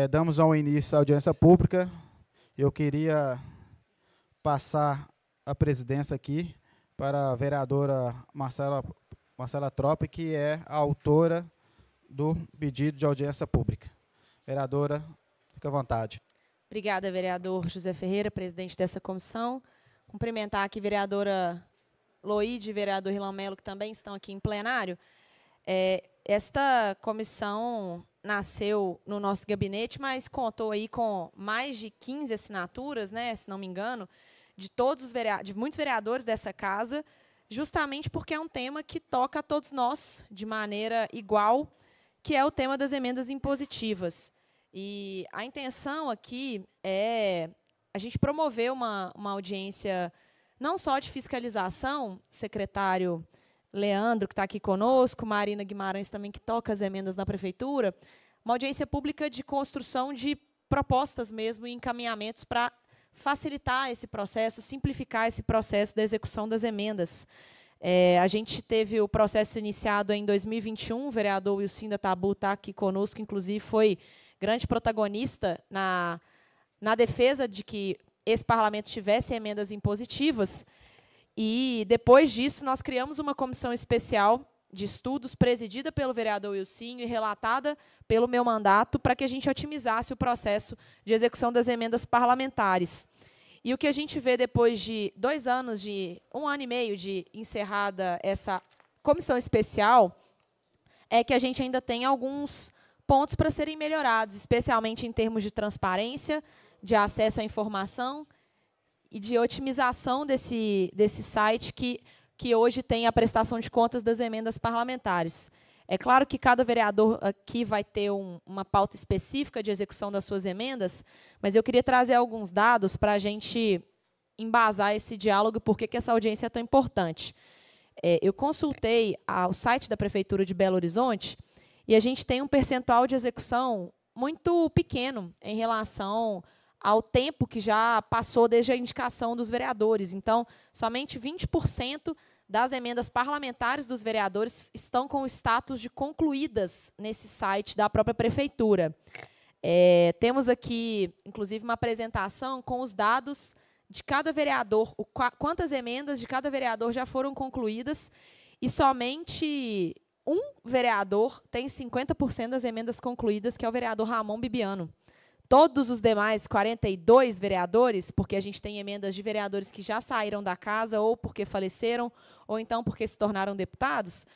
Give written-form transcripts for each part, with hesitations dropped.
Damos ao início à audiência pública. Eu queria passar a presidência aqui para a vereadora Marcela Troppe, que é a autora do pedido de audiência pública. Vereadora, fica à vontade. Obrigada, vereador José Ferreira, presidente dessa comissão. Cumprimentar aqui a vereadora Loide e vereador Rilan Melo, que também estão aqui em plenário. Esta comissão nasceu no nosso gabinete, mas contou aí com mais de 15 assinaturas, né, se não me engano, de muitos vereadores dessa casa, justamente porque é um tema que toca a todos nós de maneira igual, que é o tema das emendas impositivas. E a intenção aqui é a gente promover uma audiência não só de fiscalização, secretário Leandro, que está aqui conosco, Marina Guimarães também, que toca as emendas na prefeitura, uma audiência pública de construção de propostas mesmo e encaminhamentos para facilitar esse processo, simplificar esse processo da execução das emendas. A gente teve o processo iniciado em 2021, o vereador Wilcinda Tabu está aqui conosco, inclusive foi grande protagonista na defesa de que esse parlamento tivesse emendas impositivas. E, depois disso, nós criamos uma comissão especial de estudos, presidida pelo vereador Wilcinho e relatada pelo meu mandato, para que a gente otimizasse o processo de execução das emendas parlamentares. E o que a gente vê depois de 2 anos, de 1 ano e meio de encerrada essa comissão especial, é que a gente ainda tem alguns pontos para serem melhorados, especialmente em termos de transparência, de acesso à informação e de otimização desse site que hoje tem a prestação de contas das emendas parlamentares. É claro que cada vereador aqui vai ter uma pauta específica de execução das suas emendas, mas eu queria trazer alguns dados para a gente embasar esse diálogo e por que essa audiência é tão importante. Eu consultei o site da Prefeitura de Belo Horizonte e a gente tem um percentual de execução muito pequeno em relação ao tempo que já passou desde a indicação dos vereadores. Então, somente 20% das emendas parlamentares dos vereadores estão com o status de concluídas nesse site da própria prefeitura. Temos aqui, inclusive, uma apresentação com os dados de cada vereador, quantas emendas de cada vereador já foram concluídas, e somente um vereador tem 50% das emendas concluídas, que é o vereador Ramon Bibiano. Todos os demais 42 vereadores, porque a gente tem emendas de vereadores que já saíram da casa, ou porque faleceram, ou então porque se tornaram deputados,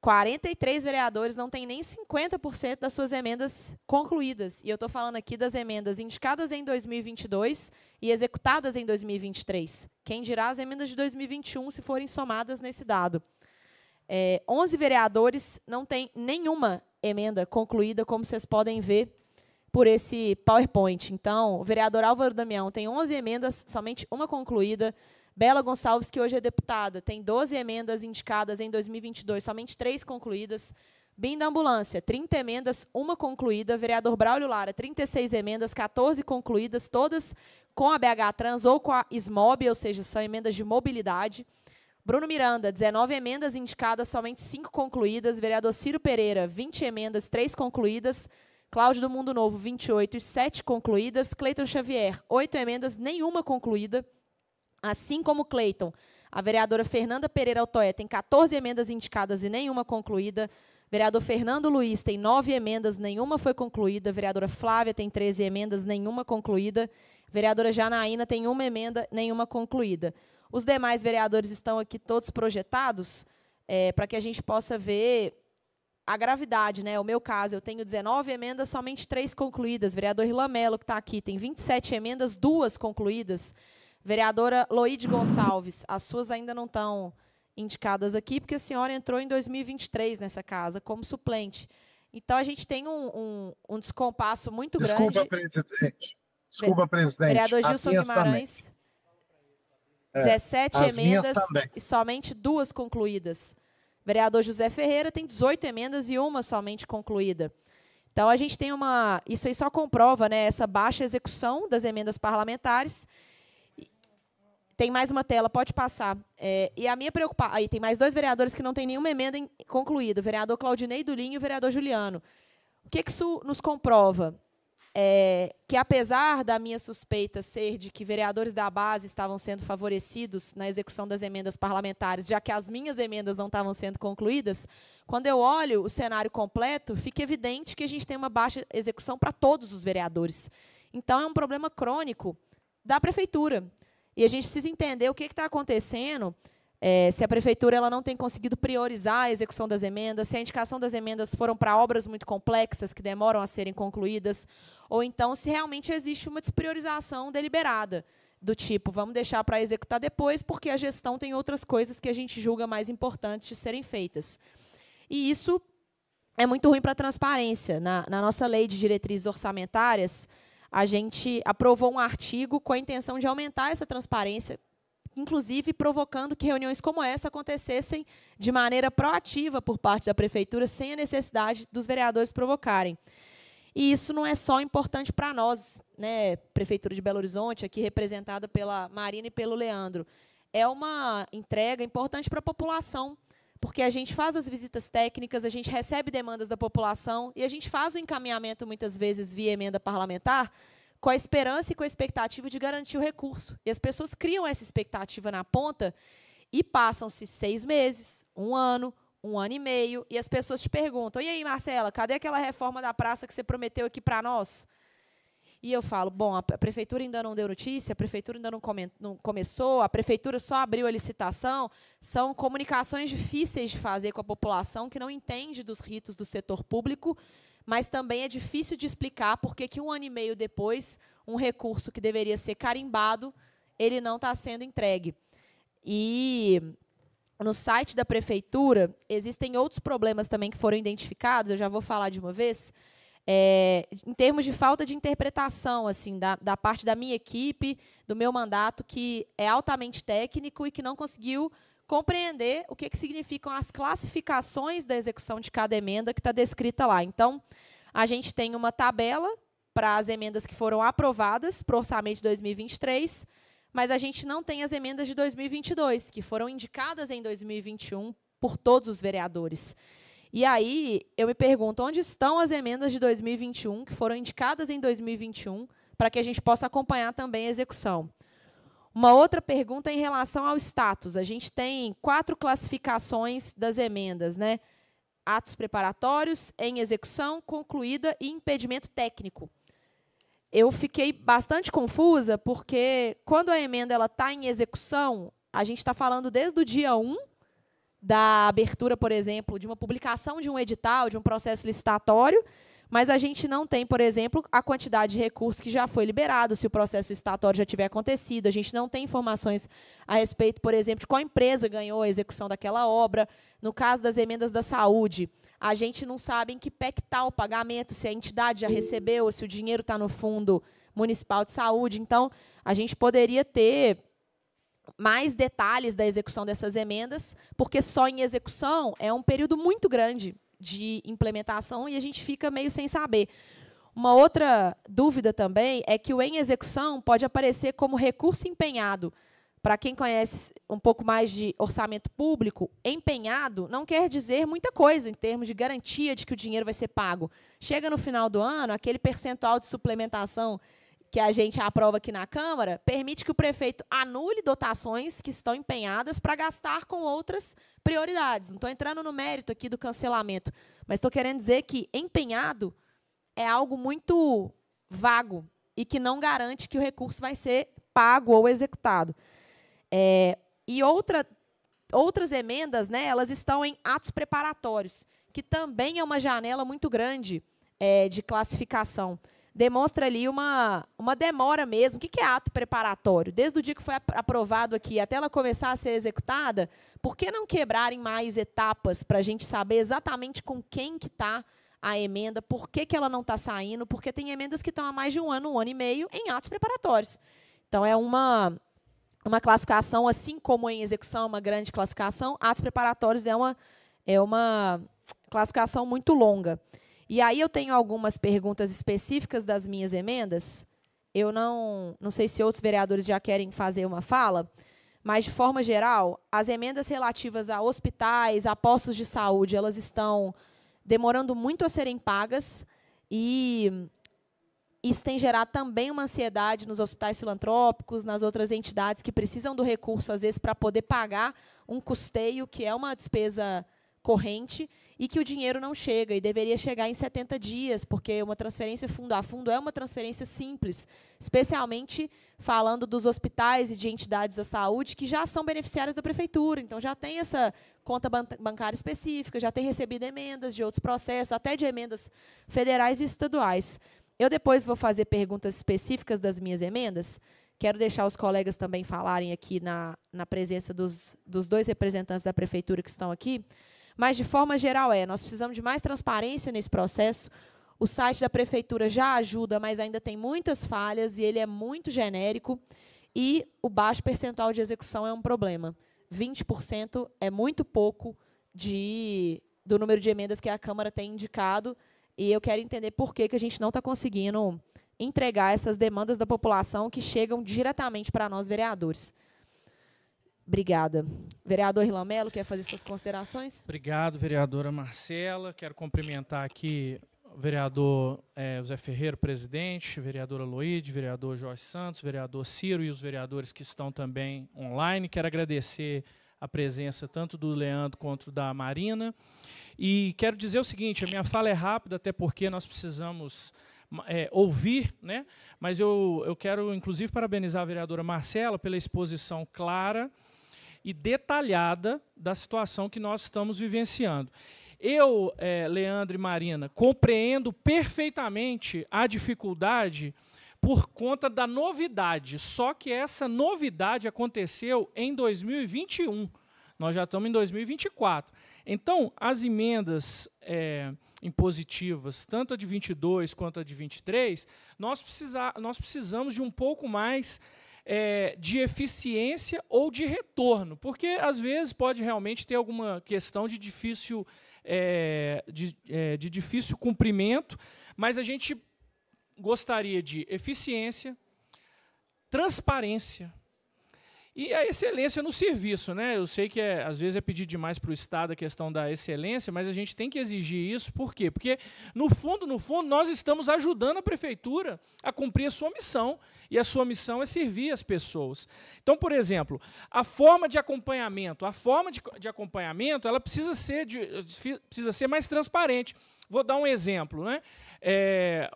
43 vereadores não têm nem 50% das suas emendas concluídas. E eu estou falando aqui das emendas indicadas em 2022 e executadas em 2023. Quem dirá as emendas de 2021, se forem somadas nesse dado. 11 vereadores não têm nenhuma emenda concluída, como vocês podem ver por esse PowerPoint. Então, o vereador Álvaro Damião tem 11 emendas, somente uma concluída. Bela Gonçalves, que hoje é deputada, tem 12 emendas indicadas em 2022, somente 3 concluídas. Bim da Ambulância, 30 emendas, 1 concluída. Vereador Braulio Lara, 36 emendas, 14 concluídas, todas com a BH Trans ou com a SMOB, ou seja, são emendas de mobilidade. Bruno Miranda, 19 emendas indicadas, somente 5 concluídas. Vereador Ciro Pereira, 20 emendas, 3 concluídas. Cláudio do Mundo Novo, 28 e 7 concluídas. Cleiton Xavier, 8 emendas, nenhuma concluída. Assim como Cleiton, a vereadora Fernanda Pereira Altoé tem 14 emendas indicadas e nenhuma concluída. Vereador Fernando Luiz tem 9 emendas, nenhuma foi concluída. Vereadora Flávia tem 13 emendas, nenhuma concluída. Vereadora Janaína tem 1 emenda, nenhuma concluída. Os demais vereadores estão aqui todos projetados, para que a gente possa ver a gravidade, né? O meu caso, eu tenho 19 emendas, somente 3 concluídas. Vereador Rilan Melo, que está aqui, tem 27 emendas, 2 concluídas. Vereadora Loide Gonçalves, as suas ainda não estão indicadas aqui, porque a senhora entrou em 2023 nessa casa, como suplente. Então, a gente tem um descompasso muito grande. Desculpa, presidente. Desculpa, presidente. Vereador Gilson Guimarães, 17 emendas e somente 2 concluídas. Vereador José Ferreira tem 18 emendas e 1 somente concluída. Então, a gente tem isso aí só comprova, né, essa baixa execução das emendas parlamentares. Tem mais uma tela, pode passar. E a minha preocupação... Aí tem mais 2 vereadores que não têm nenhuma emenda concluída, o vereador Claudinei Dulinho e o vereador Juliano. O que isso nos comprova? Que, apesar da minha suspeita ser de que vereadores da base estavam sendo favorecidos na execução das emendas parlamentares, já que as minhas emendas não estavam sendo concluídas, quando eu olho o cenário completo, fica evidente que a gente tem uma baixa execução para todos os vereadores. Então, é um problema crônico da prefeitura. E a gente precisa entender o que está acontecendo, se a prefeitura ela não tem conseguido priorizar a execução das emendas, se a indicação das emendas foram para obras muito complexas, que demoram a serem concluídas, ou então se realmente existe uma despriorização deliberada, do tipo, vamos deixar para executar depois, porque a gestão tem outras coisas que a gente julga mais importantes de serem feitas. E isso é muito ruim para a transparência. Na nossa lei de diretrizes orçamentárias, a gente aprovou um artigo com a intenção de aumentar essa transparência, inclusive provocando que reuniões como essa acontecessem de maneira proativa por parte da prefeitura, sem a necessidade dos vereadores provocarem. E isso não é só importante para nós, né, Prefeitura de Belo Horizonte, aqui representada pela Marina e pelo Leandro. É uma entrega importante para a população, porque a gente faz as visitas técnicas, a gente recebe demandas da população e a gente faz o encaminhamento, muitas vezes, via emenda parlamentar, com a esperança e com a expectativa de garantir o recurso. E as pessoas criam essa expectativa na ponta e passam-se 6 meses, 1 ano e meio, e as pessoas te perguntam, e aí, Marcela, cadê aquela reforma da praça que você prometeu aqui para nós? E eu falo, bom, a prefeitura ainda não deu notícia, a prefeitura ainda não começou, a prefeitura só abriu a licitação, são comunicações difíceis de fazer com a população que não entende dos ritos do setor público, mas também é difícil de explicar porque que 1 ano e meio depois, um recurso que deveria ser carimbado, ele não está sendo entregue. E no site da prefeitura, existem outros problemas também que foram identificados, eu já vou falar de uma vez, em termos de falta de interpretação assim, da parte da minha equipe, do meu mandato, que é altamente técnico e que não conseguiu compreender o que significam as classificações da execução de cada emenda que está descrita lá. Então, a gente tem uma tabela para as emendas que foram aprovadas para o orçamento de 2023, mas a gente não tem as emendas de 2022, que foram indicadas em 2021 por todos os vereadores. E aí, eu me pergunto, onde estão as emendas de 2021, que foram indicadas em 2021, para que a gente possa acompanhar também a execução? Uma outra pergunta em relação ao status. A gente tem 4 classificações das emendas, né? Atos preparatórios, em execução, concluída e impedimento técnico. Eu fiquei bastante confusa, porque quando a emenda está em execução, a gente está falando desde o dia 1, da abertura, por exemplo, de uma publicação de um edital, de um processo licitatório, mas a gente não tem, por exemplo, a quantidade de recursos que já foi liberado, se o processo licitatório já tiver acontecido. A gente não tem informações a respeito, por exemplo, de qual empresa ganhou a execução daquela obra. No caso das emendas da saúde, a gente não sabe em que pé está o pagamento, se a entidade já recebeu, se o dinheiro está no Fundo Municipal de Saúde. Então, a gente poderia ter mais detalhes da execução dessas emendas, porque só em execução é um período muito grande de implementação e a gente fica meio sem saber. Uma outra dúvida também é que o em execução pode aparecer como recurso empenhado. Para quem conhece um pouco mais de orçamento público, empenhado não quer dizer muita coisa em termos de garantia de que o dinheiro vai ser pago. Chega no final do ano, aquele percentual de suplementação que a gente aprova aqui na Câmara, permite que o prefeito anule dotações que estão empenhadas para gastar com outras prioridades. Não estou entrando no mérito aqui do cancelamento, mas estou querendo dizer que empenhado é algo muito vago e que não garante que o recurso vai ser pago ou executado. E outras emendas, né, elas estão em atos preparatórios, que também é uma janela muito grande de classificação. Demonstra ali uma demora mesmo. O que é ato preparatório? Desde o dia que foi aprovado aqui até ela começar a ser executada, por que não quebrarem mais etapas para a gente saber exatamente com quem que está a emenda, por que ela não está saindo? Porque tem emendas que estão há mais de 1 ano e meio em atos preparatórios. Então, é uma classificação, assim como em execução, uma grande classificação, atos preparatórios é uma classificação muito longa. E aí eu tenho algumas perguntas específicas das minhas emendas. Eu não sei se outros vereadores já querem fazer uma fala, mas, de forma geral, as emendas relativas a hospitais, a postos de saúde, elas estão demorando muito a serem pagas, e isso tem gerado também uma ansiedade nos hospitais filantrópicos, nas outras entidades que precisam do recurso, às vezes, para poder pagar um custeio, que é uma despesa corrente, e que o dinheiro não chega, e deveria chegar em 70 dias, porque uma transferência fundo a fundo é uma transferência simples, especialmente falando dos hospitais e de entidades da saúde que já são beneficiárias da prefeitura, então já tem essa conta bancária específica, já tem recebido emendas de outros processos, até de emendas federais e estaduais. Eu depois vou fazer perguntas específicas das minhas emendas. Quero deixar os colegas também falarem aqui na presença dos 2 representantes da prefeitura que estão aqui. Mas, de forma geral, nós precisamos de mais transparência nesse processo. O site da prefeitura já ajuda, mas ainda tem muitas falhas, e ele é muito genérico. E o baixo percentual de execução é um problema. 20% é muito pouco do número de emendas que a Câmara tem indicado, e eu quero entender por que a gente não está conseguindo entregar essas demandas da população que chegam diretamente para nós, vereadores. Obrigada. Vereador Rilan quer fazer suas considerações? Obrigado, vereadora Marcela. Quero cumprimentar aqui o vereador José Ferreira, presidente, vereadora Loide, vereador Jorge Santos, vereador Ciro e os vereadores que estão também online. Quero agradecer a presença tanto do Leandro quanto da Marina. E quero dizer o seguinte, a minha fala é rápida, até porque nós precisamos ouvir, né? Mas eu quero, inclusive, parabenizar a vereadora Marcela pela exposição clara e detalhada da situação que nós estamos vivenciando. Eu, Leandro e Marina, compreendo perfeitamente a dificuldade por conta da novidade, só que essa novidade aconteceu em 2021. Nós já estamos em 2024. Então, as emendas impositivas, tanto a de 22 quanto a de 23, nós precisamos de um pouco mais de eficiência ou de retorno, porque, às vezes, pode realmente ter alguma questão de difícil cumprimento, mas a gente gostaria de eficiência, transparência e a excelência no serviço, né? Eu sei que às vezes é pedir demais para o Estado a questão da excelência, mas a gente tem que exigir isso. Por quê? Porque, no fundo, nós estamos ajudando a prefeitura a cumprir a sua missão, e a sua missão é servir as pessoas. Então, por exemplo, a forma de acompanhamento, ela precisa ser mais transparente. Vou dar um exemplo, né?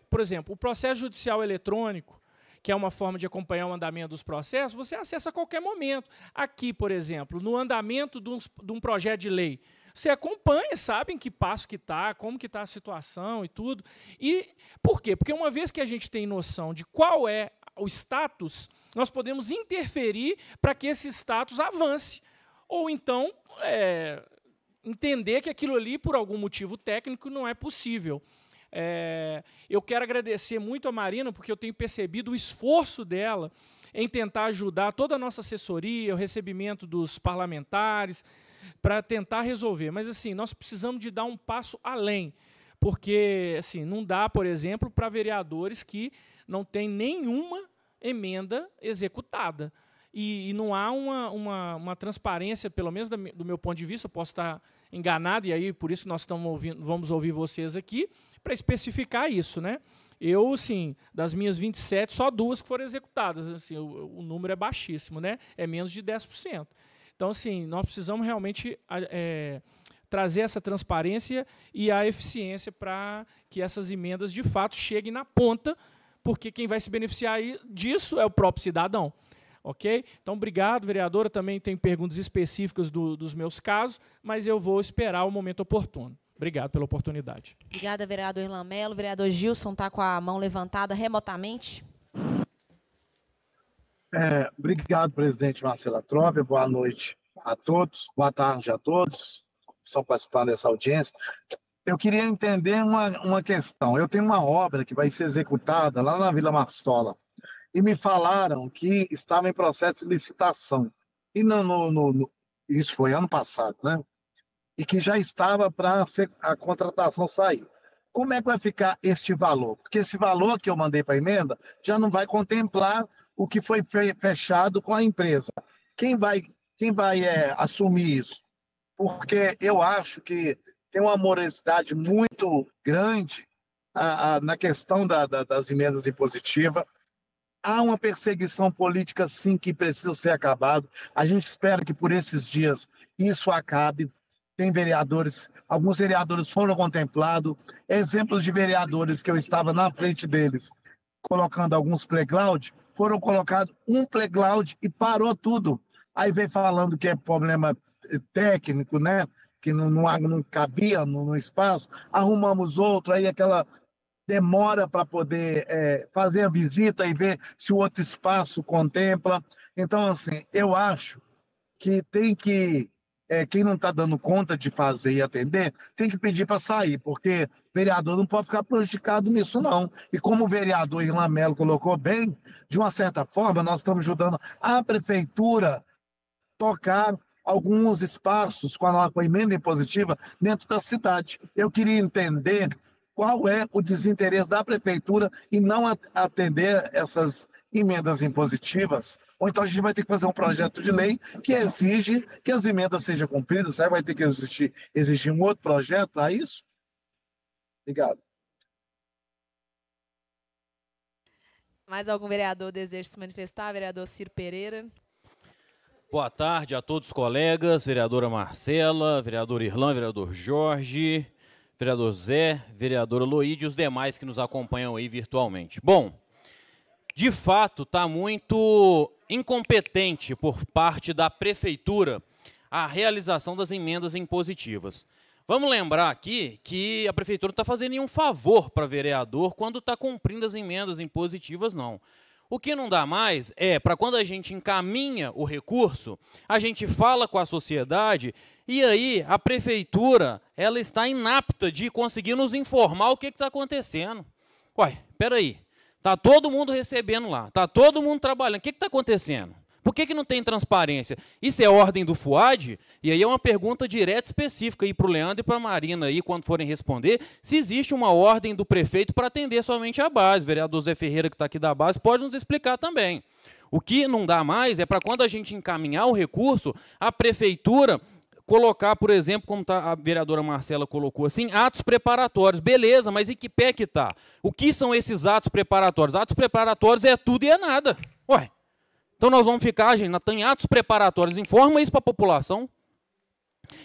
Por exemplo, o processo judicial eletrônico, que é uma forma de acompanhar o andamento dos processos, você acessa a qualquer momento. Aqui, por exemplo, no andamento de um projeto de lei, você acompanha, sabe em que passo que está, como que está a situação e tudo. E por quê? Porque uma vez que a gente tem noção de qual é o status, nós podemos interferir para que esse status avance. Ou então, entender que aquilo ali, por algum motivo técnico, não é possível. Eu quero agradecer muito a Marina, porque eu tenho percebido o esforço dela em tentar ajudar toda a nossa assessoria, o recebimento dos parlamentares, para tentar resolver. Mas, assim, nós precisamos de dar um passo além, porque assim, não dá, por exemplo, para vereadores que não têm nenhuma emenda executada. E não há uma transparência, pelo menos do meu ponto de vista, eu posso estar enganado, e aí por isso nós vamos ouvir vocês aqui, para especificar isso, né? Eu, assim, das minhas 27, só 2 que foram executadas. Assim, o número é baixíssimo, né? É menos de 10%. Então, assim, nós precisamos realmente trazer essa transparência e a eficiência para que essas emendas, de fato, cheguem na ponta, porque quem vai se beneficiar disso é o próprio cidadão. Ok? Então, obrigado, vereadora. Também tem perguntas específicas dos meus casos, mas eu vou esperar o momento oportuno. Obrigado pela oportunidade. Obrigada, vereador Irlan Mello. Vereador Gilson está com a mão levantada remotamente. Obrigado, presidente Marcela Trópia. Boa noite a todos. Boa tarde a todos que estão participando dessa audiência. Eu queria entender uma questão. Eu tenho uma obra que vai ser executada lá na Vila Marsola, e me falaram que estava em processo de licitação. E isso foi ano passado, né? E que já estava para a contratação sair. Como é que vai ficar este valor? Porque esse valor que eu mandei para a emenda já não vai contemplar o que foi fechado com a empresa. Quem vai assumir isso? Porque eu acho que tem uma morosidade muito grande na questão das emendas impositivas. Há uma perseguição política, sim, que precisa ser acabada. A gente espera que por esses dias isso acabe. Tem vereadores, alguns vereadores foram contemplados, exemplos de vereadores que eu estava na frente deles, colocando alguns playground, foram colocados um playground e parou tudo. Aí vem falando que é problema técnico, né? Que não cabia no espaço, arrumamos outro, aí aquela demora para poder fazer a visita e ver se o outro espaço contempla. Então, assim, eu acho que tem que quem não está dando conta de fazer e atender, tem que pedir para sair, porque vereador não pode ficar prejudicado nisso, não. E como o vereador Irlan Mello colocou bem, de uma certa forma, nós estamos ajudando a prefeitura tocar alguns espaços com a emenda impositiva dentro da cidade. Eu queria entender qual é o desinteresse da prefeitura em não atender essas emendas impositivas, ou então a gente vai ter que fazer um projeto de lei que exige que as emendas sejam cumpridas, aí vai ter que exigir um outro projeto para isso? Obrigado. Mais algum vereador deseja se manifestar? Vereador Ciro Pereira. Boa tarde a todos os colegas, vereadora Marcela, vereador Irlan, vereador Jorge, vereador Zé, vereadora Loide e os demais que nos acompanham aí virtualmente. Bom, de fato, está muito incompetente por parte da prefeitura a realização das emendas impositivas. Vamos lembrar aqui que a prefeitura não está fazendo nenhum favor para vereador quando está cumprindo as emendas impositivas, não. O que não dá mais é, para quando a gente encaminha o recurso, a gente fala com a sociedade e aí a prefeitura ela está inapta de conseguir nos informar o que está acontecendo. Uai, espera aí. Está todo mundo recebendo lá, está todo mundo trabalhando. O que está acontecendo? Por que não tem transparência? Isso é ordem do FUAD? E aí é uma pergunta direta específica aí para o Leandro e para a Marina, aí, quando forem responder, se existe uma ordem do prefeito para atender somente a base. O vereador Zé Ferreira, que está aqui da base, pode nos explicar também. O que não dá mais é para quando a gente encaminhar o recurso, a prefeitura colocar, por exemplo, como a vereadora Marcela colocou assim, atos preparatórios. Beleza, mas em que pé que está? O que são esses atos preparatórios? Atos preparatórios é tudo e é nada. Ué, então nós vamos ficar, gente, tem atos preparatórios, informa isso para a população.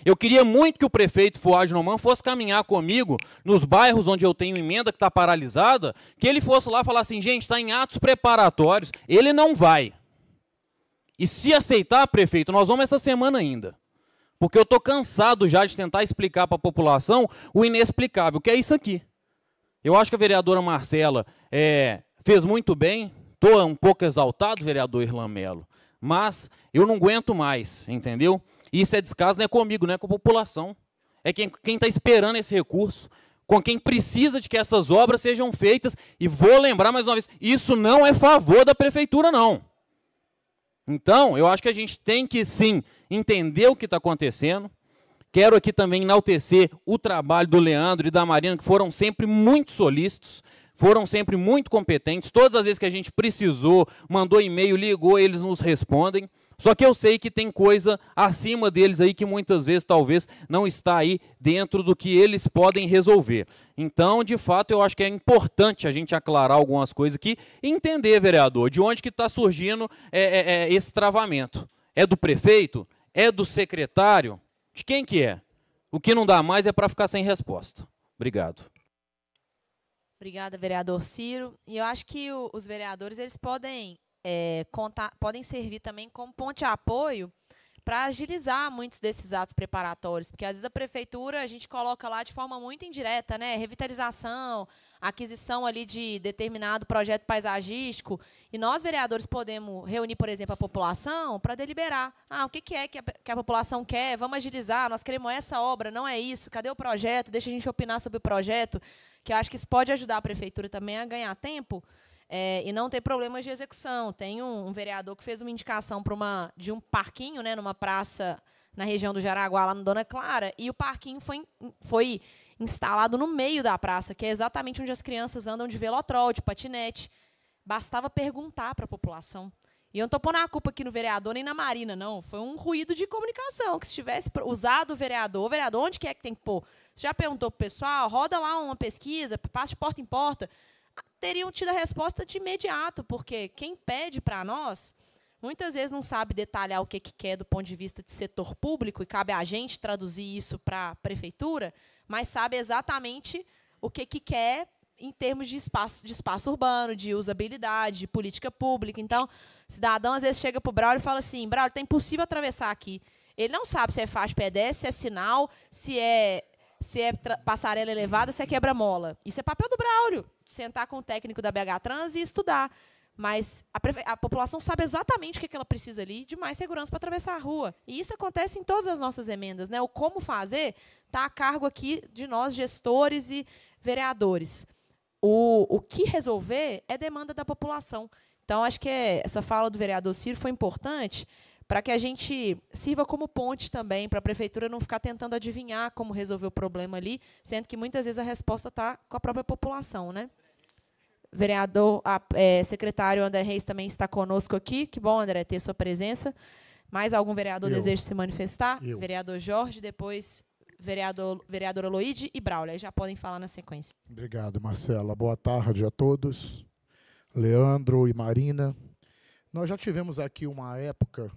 Eu queria muito que o prefeito Fuad Noman fosse caminhar comigo nos bairros onde eu tenho emenda que está paralisada, que ele fosse lá falar assim, gente, está em atos preparatórios. Ele não vai. E se aceitar, prefeito, nós vamos essa semana ainda. Porque eu estou cansado já de tentar explicar para a população o inexplicável, que é isso aqui. Eu acho que a vereadora Marcela fez muito bem, estou um pouco exaltado, vereador Irlan Mello, mas eu não aguento mais, entendeu? Isso é descaso, não é comigo, não é com a população. É quem está esperando esse recurso, com quem precisa de que essas obras sejam feitas. E vou lembrar mais uma vez, isso não é favor da prefeitura, não. Então, eu acho que a gente tem que, sim, entender o que está acontecendo. Quero aqui também enaltecer o trabalho do Leandro e da Marina, que foram sempre muito solícitos, foram sempre muito competentes. Todas as vezes que a gente precisou, mandou e-mail, ligou, eles nos respondem. Só que eu sei que tem coisa acima deles aí que muitas vezes talvez não está aí dentro do que eles podem resolver. Então, de fato, eu acho que é importante a gente aclarar algumas coisas aqui e entender, vereador, de onde que está surgindo esse travamento. É do prefeito? É do secretário? De quem que é? O que não dá mais é para ficar sem resposta. Obrigado. Obrigada, vereador Ciro. E eu acho que os vereadores eles podem podem servir também como ponto de apoio para agilizar muitos desses atos preparatórios, porque às vezes a prefeitura a gente coloca lá de forma muito indireta, né, revitalização, aquisição ali de determinado projeto paisagístico, e nós vereadores podemos reunir, por exemplo, a população para deliberar, o que é que a população quer, vamos agilizar, nós queremos essa obra, não é isso, cadê o projeto, deixa a gente opinar sobre o projeto, que eu acho que isso pode ajudar a prefeitura também a ganhar tempo, e não ter problemas de execução. Tem um vereador que fez uma indicação de um parquinho, né, numa praça na região do Jaraguá, lá no Dona Clara, e o parquinho foi instalado no meio da praça, que é exatamente onde as crianças andam de velotrol, de patinete. Bastava perguntar para a população. E eu não estou pondo a culpa aqui no vereador nem na Marina, não. Foi um ruído de comunicação, que se tivesse usado o vereador, onde que é que tem que pôr? Você já perguntou para o pessoal, roda lá uma pesquisa, passa de porta em porta. Teriam tido a resposta de imediato, porque quem pede para nós, muitas vezes não sabe detalhar o que quer do ponto de vista de setor público, e cabe a gente traduzir isso para a prefeitura, mas sabe exatamente o que quer em termos de espaço urbano, de usabilidade, de política pública. Então, o cidadão, às vezes, chega para o Braulio e fala assim, Braulio, está impossível atravessar aqui. Ele não sabe se é faixa pedestre, se é sinal, se é passarela elevada, se é quebra-mola. Isso é papel do Braulio, sentar com o técnico da BH Trans e estudar. Mas a população sabe exatamente o que ela precisa ali de mais segurança para atravessar a rua. E isso acontece em todas as nossas emendas, né? O como fazer está a cargo aqui de nós, gestores e vereadores. O que resolver é demanda da população. Então, acho que essa fala do vereador Ciro foi importante para que a gente sirva como ponte também, para a prefeitura não ficar tentando adivinhar como resolver o problema ali, sendo que muitas vezes a resposta está com a própria população, né? Vereador, secretário André Reis também está conosco aqui. Que bom, André, ter sua presença. Mais algum vereador deseja se manifestar? Vereador Jorge, depois vereadora Loide e Braulio. Aí já podem falar na sequência. Obrigado, Marcela. Boa tarde a todos. Leandro e Marina. Nós já tivemos aqui uma época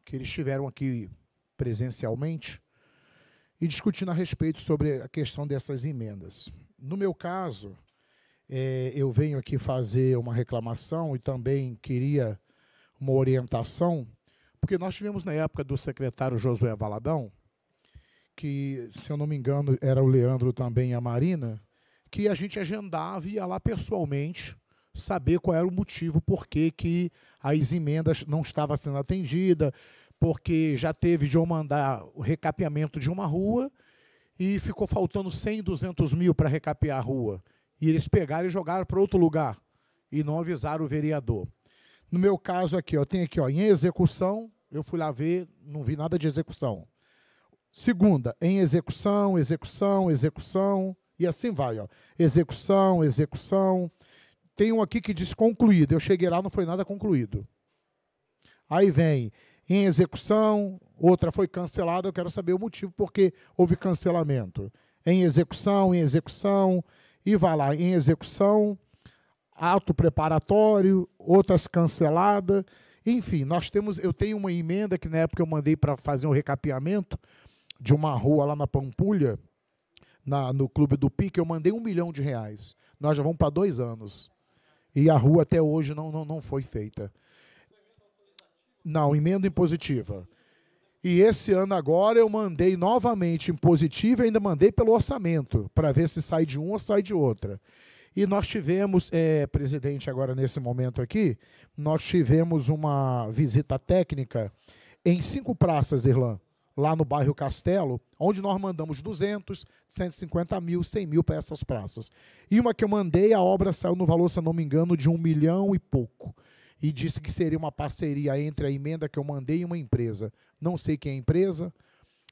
que eles estiveram aqui presencialmente e discutindo a respeito sobre a questão dessas emendas. No meu caso, eu venho aqui fazer uma reclamação e também queria uma orientação, porque nós tivemos na época do secretário Josué Valadão, que, se eu não me engano, era o Leandro também e a Marina, que a gente agendava e ia lá pessoalmente saber qual era o motivo, por que as emendas não estavam sendo atendidas, porque já teve de eu mandar o recapeamento de uma rua e ficou faltando 100, 200 mil para recapear a rua. E eles pegaram e jogaram para outro lugar e não avisaram o vereador. No meu caso aqui, tem aqui, em execução, eu fui lá ver, não vi nada de execução. Segunda, em execução, execução, execução, e assim vai, execução, execução. Tem um aqui que diz concluído, eu cheguei lá, não foi nada concluído. Aí vem em execução, outra foi cancelada, eu quero saber o motivo porque houve cancelamento. Em execução, e vai lá, em execução, ato preparatório, outras canceladas. Enfim, eu tenho uma emenda que na época eu mandei para fazer um recapeamento de uma rua lá na Pampulha, no Clube do Pique, eu mandei R$1 milhão. Nós já vamos para 2 anos. E a rua até hoje não foi feita. Não, emenda impositiva. E esse ano agora eu mandei novamente em positivo e ainda mandei pelo orçamento, para ver se sai de uma ou sai de outra. E nós tivemos, presidente, agora nesse momento aqui, nós tivemos uma visita técnica em 5 praças, Irlan, lá no bairro Castelo, onde nós mandamos 200, 150 mil, 100 mil para essas praças. E uma que eu mandei, a obra saiu no valor, se eu não me engano, de 1 milhão e pouco. E disse que seria uma parceria entre a emenda que eu mandei e uma empresa. Não sei quem é a empresa,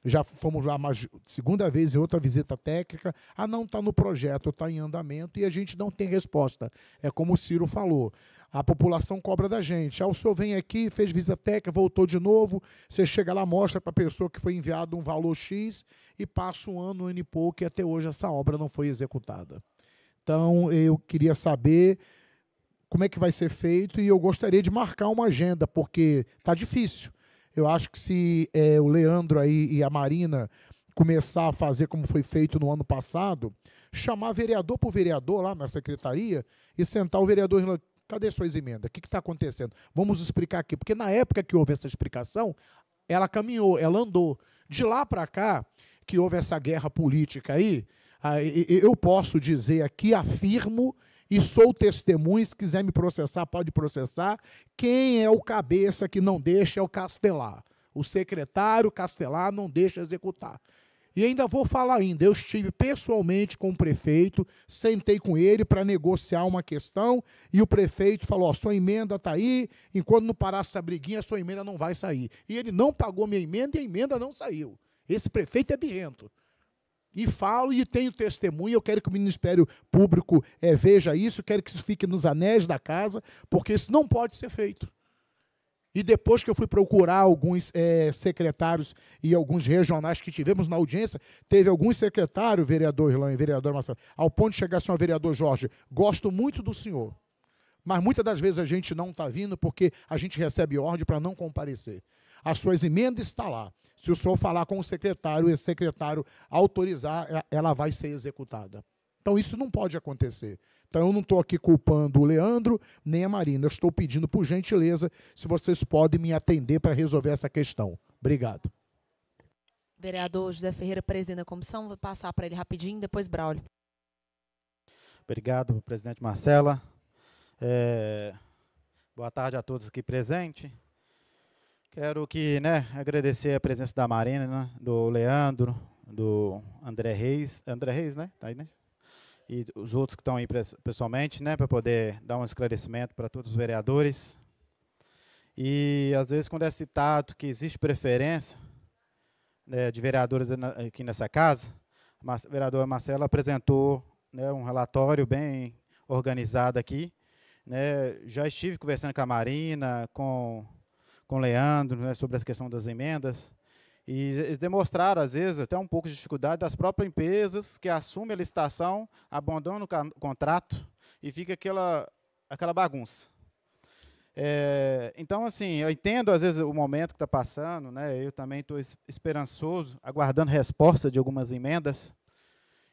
já fomos lá uma segunda vez em outra visita técnica. Não está no projeto, está em andamento e a gente não tem resposta. É como o Ciro falou, a população cobra da gente. O senhor vem aqui, fez visita técnica, voltou de novo, você chega lá, mostra para a pessoa que foi enviado um valor X e passa um ano e pouco e até hoje essa obra não foi executada. Então, eu queria saber como é que vai ser feito e eu gostaria de marcar uma agenda, porque está difícil. Eu acho que se o Leandro aí e a Marina começar a fazer como foi feito no ano passado, chamar vereador por vereador lá na secretaria e sentar o vereador e falar, cadê suas emendas? O que está acontecendo? Vamos explicar aqui. Porque na época que houve essa explicação, ela caminhou, ela andou. De lá para cá, que houve essa guerra política aí, eu posso dizer aqui, afirmo, e sou testemunha, se quiser me processar, pode processar. Quem é o cabeça que não deixa é o Castelar. O secretário Castelar não deixa executar. E ainda vou falar ainda, eu estive pessoalmente com o prefeito, sentei com ele para negociar uma questão, e o prefeito falou, sua emenda está aí, enquanto não parar essa briguinha, sua emenda não vai sair. E ele não pagou minha emenda e a emenda não saiu. Esse prefeito é birrento. E falo e tenho testemunha, eu quero que o Ministério Público veja isso, quero que isso fique nos anéis da casa, porque isso não pode ser feito. E depois que eu fui procurar alguns secretários e alguns regionais que tivemos na audiência, teve alguns secretários, vereador Irlan e vereador Marcelo, ao ponto de chegar assim, ao vereador Jorge, gosto muito do senhor, mas muitas das vezes a gente não está vindo porque a gente recebe ordem para não comparecer. As suas emendas estão lá. Se o senhor falar com o secretário e o secretário autorizar, ela vai ser executada. Então, isso não pode acontecer. Então, eu não estou aqui culpando o Leandro nem a Marina. Eu estou pedindo, por gentileza, se vocês podem me atender para resolver essa questão. Obrigado. Vereador José Ferreira, presidente da comissão, vou passar para ele rapidinho, depois Braulio. Obrigado, presidente Marcela. Boa tarde a todos aqui presentes. Quero agradecer a presença da Marina, né, do Leandro, do André Reis, né? Tá aí, né? E os outros que estão aí pessoalmente, né, para poder dar um esclarecimento para todos os vereadores. E, às vezes, quando é citado que existe preferência, né, de vereadores aqui nessa casa, a vereadora Marcela apresentou, né, um relatório bem organizado aqui. Né, já estive conversando com a Marina, com o Leandro, né, sobre a questão das emendas, e eles demonstraram, às vezes, até um pouco de dificuldade das próprias empresas que assumem a licitação, abandonam o contrato e fica aquela bagunça. Então, assim, eu entendo, às vezes, o momento que está passando, né, eu também estou esperançoso, aguardando resposta de algumas emendas,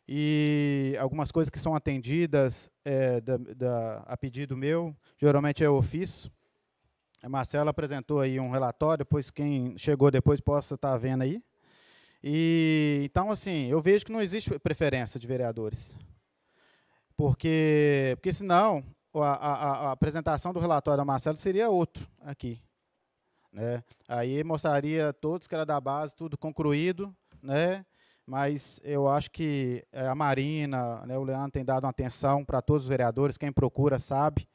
e algumas coisas que são atendidas a pedido meu, geralmente é ofício. A Marcela apresentou aí um relatório, depois quem chegou depois possa estar vendo aí. Então, assim, eu vejo que não existe preferência de vereadores. Porque senão a apresentação do relatório da Marcela seria outro aqui. Né? Aí mostraria todos que era da base, tudo concluído, né? Mas eu acho que a Marina, né, o Leandro tem dado uma atenção para todos os vereadores, quem procura sabe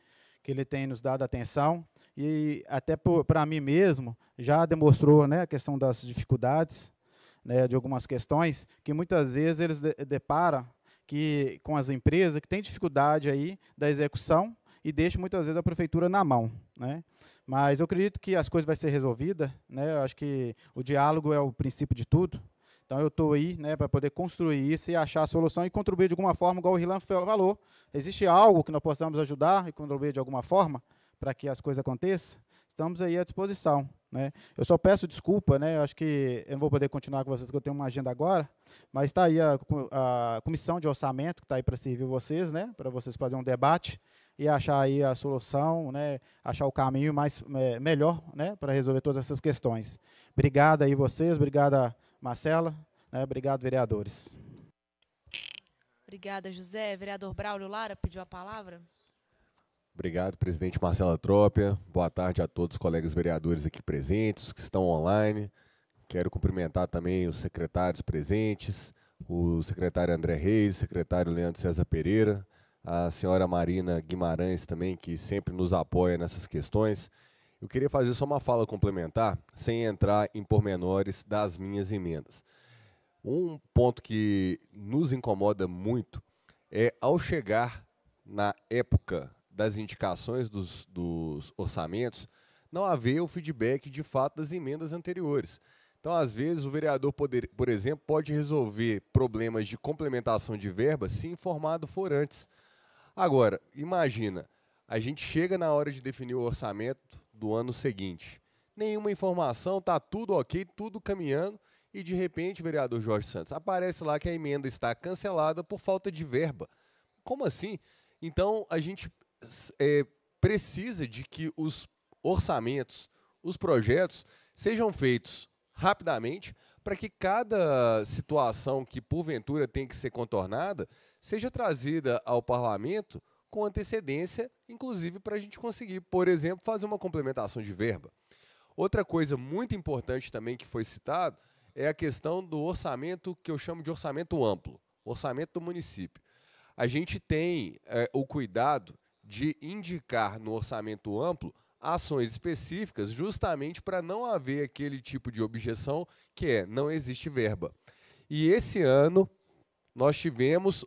que ele tem nos dado atenção, e até para mim mesmo já demonstrou, né, a questão das dificuldades, né, de algumas questões, que muitas vezes eles deparam com as empresas que têm dificuldade aí da execução e deixam muitas vezes a prefeitura na mão. Né? Mas eu acredito que as coisas vão ser resolvidas, né? Eu acho que o diálogo é o princípio de tudo. Então, eu estou aí, né, para poder construir isso e achar a solução e contribuir de alguma forma, igual o Irlan falou. Existe algo que nós possamos ajudar e contribuir de alguma forma para que as coisas aconteçam? Estamos aí à disposição. Né? Eu só peço desculpa, né, eu acho que eu não vou poder continuar com vocês, porque eu tenho uma agenda agora, mas está aí a comissão de orçamento, que está aí para servir vocês, né, para vocês fazerem um debate e achar aí a solução, né, achar o caminho melhor, né, para resolver todas essas questões. Obrigado aí vocês, obrigado Marcela, né, obrigado, vereadores. Obrigada, José. Vereador Braulio Lara pediu a palavra. Obrigado, presidente Marcela Trópia. Boa tarde a todos os colegas vereadores aqui presentes, que estão online. Quero cumprimentar também os secretários presentes, o secretário André Reis, o secretário Leandro César Pereira, a senhora Marina Guimarães também, que sempre nos apoia nessas questões. Eu queria fazer só uma fala complementar, sem entrar em pormenores das minhas emendas. Um ponto que nos incomoda muito é, ao chegar na época das indicações dos orçamentos, não haver o feedback de fato das emendas anteriores. Então, às vezes, o vereador, por exemplo, pode resolver problemas de complementação de verba se informado for antes. Agora, imagina, a gente chega na hora de definir o orçamento do ano seguinte. Nenhuma informação, está tudo ok, tudo caminhando, e de repente, vereador Jorge Santos, aparece lá que a emenda está cancelada por falta de verba. Como assim? Então, a gente precisa de que os orçamentos, os projetos, sejam feitos rapidamente, para que cada situação que, porventura, tem que ser contornada, seja trazida ao parlamento com antecedência, inclusive para a gente conseguir, por exemplo, fazer uma complementação de verba. Outra coisa muito importante também que foi citado é a questão do orçamento que eu chamo de orçamento amplo, orçamento do município. A gente tem o cuidado de indicar no orçamento amplo ações específicas justamente para não haver aquele tipo de objeção que não existe verba. E esse ano nós tivemos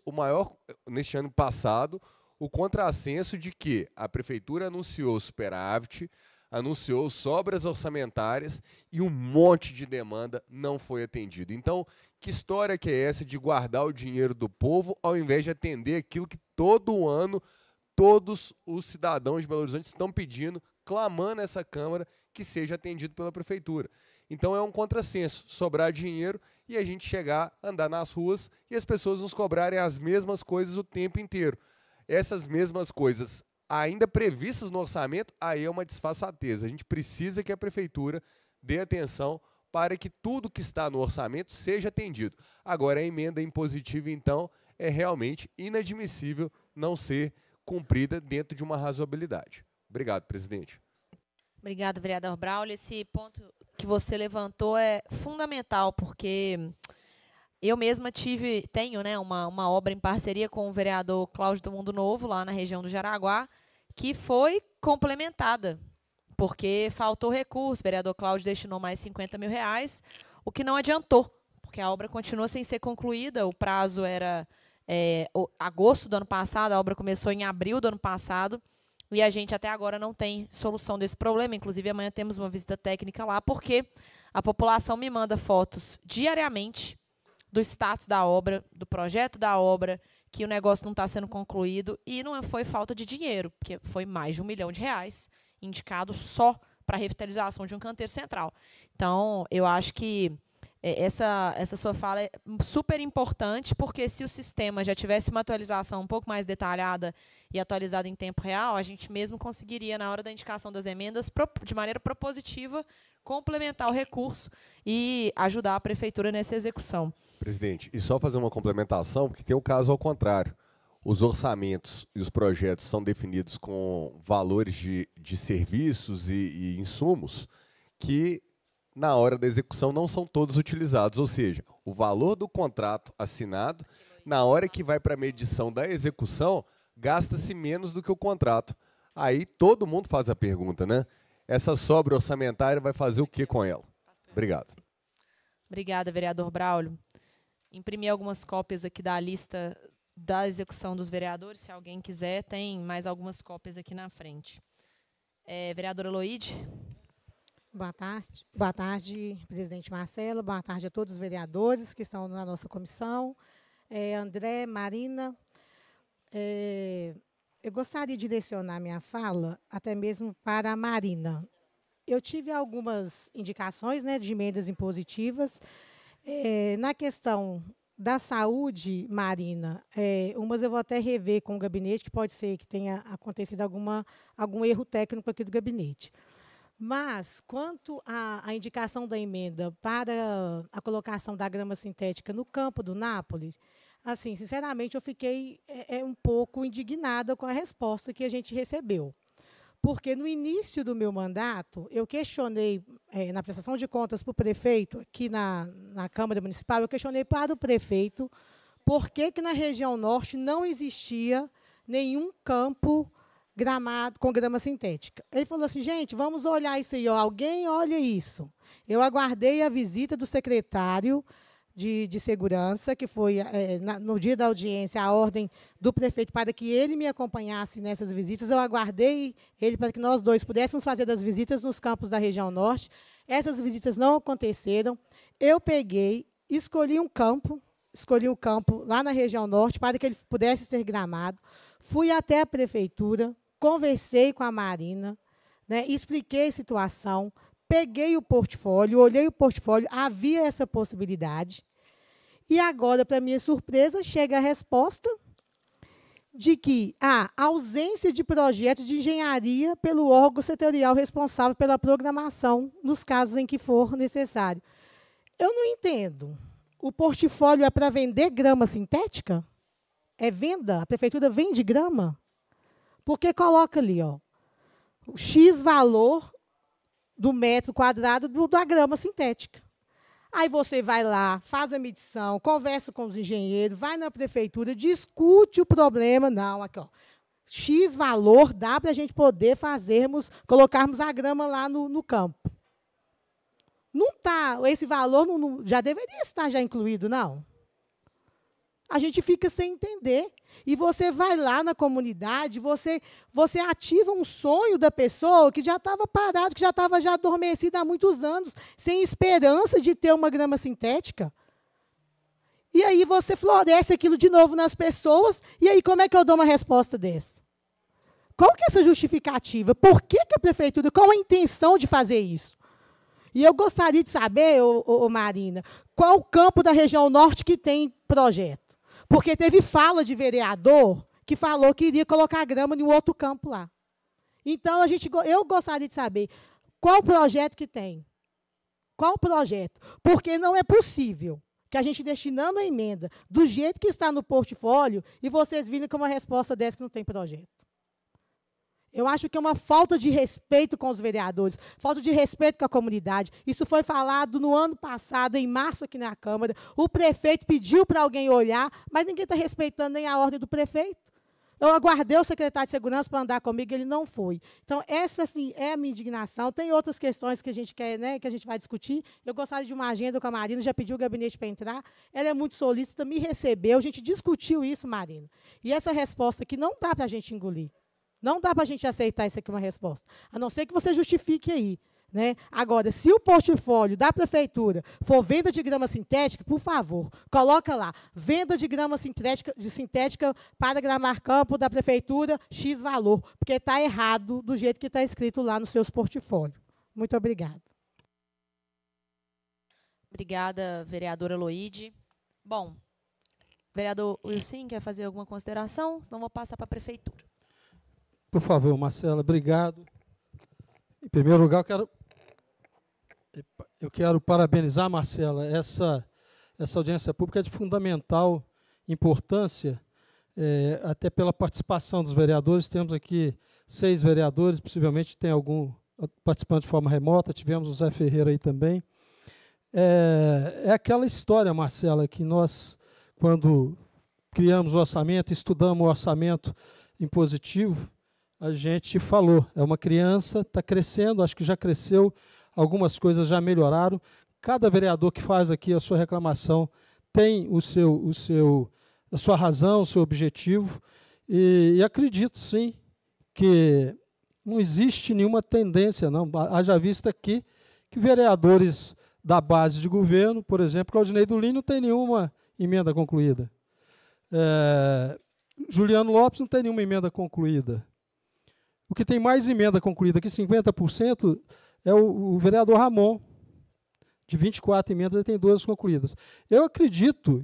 neste ano passado, o contrassenso de que a prefeitura anunciou superávit, anunciou sobras orçamentárias e um monte de demanda não foi atendido. Então, que história que é essa de guardar o dinheiro do povo ao invés de atender aquilo que todo ano todos os cidadãos de Belo Horizonte estão pedindo, clamando essa Câmara que seja atendido pela Prefeitura? Então é um contrassenso, sobrar dinheiro e a gente chegar, andar nas ruas e as pessoas nos cobrarem as mesmas coisas o tempo inteiro. Essas mesmas coisas ainda previstas no orçamento, aí é uma disfarçatez. A gente precisa que a Prefeitura dê atenção para que tudo que está no orçamento seja atendido. Agora, a emenda impositiva, então, é realmente inadmissível não ser cumprida dentro de uma razoabilidade. Obrigado, presidente. Obrigada, vereador Braulio. Esse ponto que você levantou é fundamental, porque eu mesma tenho, né, uma obra em parceria com o vereador Cláudio do Mundo Novo, lá na região do Jaraguá, que foi complementada, porque faltou recurso. O vereador Cláudio destinou mais 50 mil reais, o que não adiantou, porque a obra continua sem ser concluída. O prazo era agosto do ano passado, a obra começou em abril do ano passado, e a gente até agora não tem solução desse problema. Inclusive, amanhã temos uma visita técnica lá, porque a população me manda fotos diariamente do status da obra, do projeto da obra, que o negócio não está sendo concluído, e não foi falta de dinheiro, porque foi mais de R$1 milhão indicado só para a revitalização de um canteiro central. Então, eu acho que essa sua fala é super importante, porque se o sistema já tivesse uma atualização um pouco mais detalhada e atualizada em tempo real, a gente mesmo conseguiria, na hora da indicação das emendas, de maneira propositiva, complementar o recurso e ajudar a Prefeitura nessa execução. Presidente, e só fazer uma complementação, porque tem o caso ao contrário. Os orçamentos e os projetos são definidos com valores de serviços e insumos que, na hora da execução, não são todos utilizados. Ou seja, o valor do contrato assinado, na hora que vai para a medição da execução, gasta-se menos do que o contrato. Aí todo mundo faz a pergunta, né? Essa sobra orçamentária vai fazer o que com ela? Obrigado. Obrigada, vereador Braulio. Imprimi algumas cópias aqui da lista da execução dos vereadores. Se alguém quiser, tem mais algumas cópias aqui na frente. Vereadora Loide. Boa tarde. Boa tarde, presidente Marcelo. Boa tarde a todos os vereadores que estão na nossa comissão. André, Marina. Eu gostaria de direcionar minha fala até mesmo para a Marina. Eu tive algumas indicações, né, de emendas impositivas. Na questão da saúde, Marina, umas eu vou até rever com o gabinete, que pode ser que tenha acontecido algum erro técnico aqui do gabinete. Mas, quanto à indicação da emenda para a colocação da grama sintética no campo do Nápoles, assim, sinceramente, eu fiquei um pouco indignada com a resposta que a gente recebeu. Porque, no início do meu mandato, eu questionei, na prestação de contas para o prefeito, aqui na Câmara Municipal, eu questionei para o prefeito por que na região norte não existia nenhum campo gramado com grama sintética. Ele falou assim, gente, vamos olhar isso aí, ó, alguém olha isso. Eu aguardei a visita do secretário de segurança, que foi, no dia da audiência, a ordem do prefeito para que ele me acompanhasse nessas visitas. Eu aguardei ele para que nós dois pudéssemos fazer as visitas nos campos da região norte. Essas visitas não aconteceram. Eu peguei, escolhi um campo lá na região norte para que ele pudesse ser gramado. Fui até a prefeitura, conversei com a Marina, né, expliquei a situação, peguei o portfólio, olhei o portfólio, havia essa possibilidade. E agora, para minha surpresa, chega a resposta de que há ausência de projeto de engenharia pelo órgão setorial responsável pela programação, nos casos em que for necessário. Eu não entendo. O portfólio é para vender grama sintética? É venda? A prefeitura vende grama? Porque coloca ali, ó, o X valor do metro quadrado da grama sintética. Aí você vai lá, faz a medição, conversa com os engenheiros, vai na prefeitura, discute o problema. Não, aqui, ó, X valor dá para a gente poder colocarmos a grama lá no campo. Não tá, esse valor já deveria estar já incluído, não? A gente fica sem entender. E você vai lá na comunidade, você ativa um sonho da pessoa que já estava parado, que já estava já adormecido há muitos anos, sem esperança de ter uma grama sintética. E aí você floresce aquilo de novo nas pessoas, e aí como é que eu dou uma resposta dessa? Qual que é essa justificativa? Por que a prefeitura, qual a intenção de fazer isso? E eu gostaria de saber, Marina, qual o campo da região norte que tem projeto? Porque teve fala de vereador que falou que iria colocar grama em um outro campo lá. Então, eu gostaria de saber qual o projeto que tem. Qual o projeto? Porque não é possível que a gente, destinando a emenda do jeito que está no portfólio, e vocês virem com uma resposta dessa que não tem projeto. Eu acho que é uma falta de respeito com os vereadores, falta de respeito com a comunidade. Isso foi falado no ano passado, em março, aqui na Câmara. O prefeito pediu para alguém olhar, mas ninguém está respeitando nem a ordem do prefeito. Eu aguardei o secretário de Segurança para andar comigo, ele não foi. Então, essa, sim, é a minha indignação. Tem outras questões que a gente quer, né, que a gente vai discutir. Eu gostaria de uma agenda com a Marina, já pediu o gabinete para entrar. Ela é muito solícita, me recebeu, a gente discutiu isso, Marina. E essa resposta aqui não dá para a gente engolir. Não dá para a gente aceitar isso aqui uma resposta, a não ser que você justifique aí. Né? Agora, se o portfólio da prefeitura for venda de grama sintética, por favor, coloca lá, venda de grama sintética para gramar campo da prefeitura, X valor, porque está errado do jeito que está escrito lá nos seus portfólios. Muito obrigada. Obrigada, vereadora Loide. Bom, vereador Wilson, quer fazer alguma consideração? Senão vou passar para a prefeitura. Por favor, Marcela, obrigado. Em primeiro lugar, eu quero parabenizar, Marcela, essa audiência pública é de fundamental importância, até pela participação dos vereadores. Temos aqui 6 vereadores, possivelmente tem algum participante de forma remota, tivemos o Zé Ferreira aí também. É aquela história, Marcela, que nós, quando criamos o orçamento, estudamos o orçamento impositivo, a gente falou, é uma criança, está crescendo, acho que já cresceu, algumas coisas já melhoraram. Cada vereador que faz aqui a sua reclamação tem a sua razão, o seu objetivo, e acredito, sim, que não existe nenhuma tendência, não. Haja vista aqui que vereadores da base de governo, por exemplo, Claudinei Dulim não tem nenhuma emenda concluída. Juliano Lopes não tem nenhuma emenda concluída. O que tem mais emenda concluída aqui, 50%, é o vereador Ramon. De 24 emendas, ele tem 12 concluídas. Eu acredito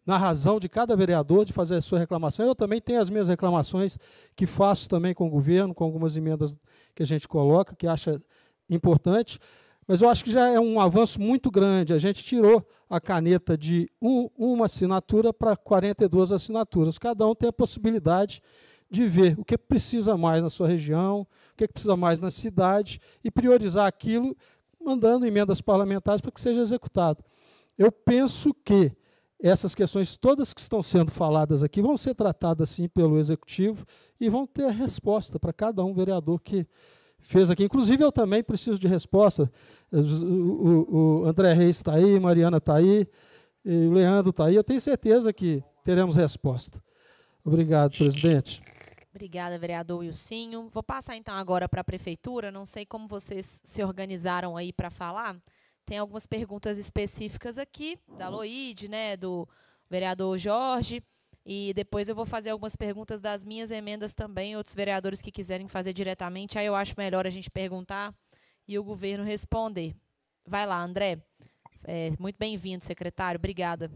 na razão de cada vereador de fazer a sua reclamação. Eu também tenho as minhas reclamações que faço também com o governo, com algumas emendas que a gente coloca, que acha importante. Mas eu acho que já é um avanço muito grande. A gente tirou a caneta de uma assinatura para 42 assinaturas. Cada um tem a possibilidade de ver o que precisa mais na sua região, o que precisa mais na cidade, e priorizar aquilo, mandando emendas parlamentares para que seja executado. Eu penso que essas questões todas que estão sendo faladas aqui vão ser tratadas, sim, pelo Executivo e vão ter resposta para cada um vereador que fez aqui. Inclusive, eu também preciso de resposta. O André Reis está aí, Mariana está aí, e o Leandro está aí. Eu tenho certeza que teremos resposta. Obrigado, presidente. Obrigada, vereador Wilsinho. Vou passar, então, agora para a prefeitura. Não sei como vocês se organizaram aí para falar. Tem algumas perguntas específicas aqui, da Loide, né, do vereador Jorge, e depois eu vou fazer algumas perguntas das minhas emendas também, outros vereadores que quiserem fazer diretamente. Aí eu acho melhor a gente perguntar e o governo responder. Vai lá, André. Muito bem-vindo, secretário. Obrigada.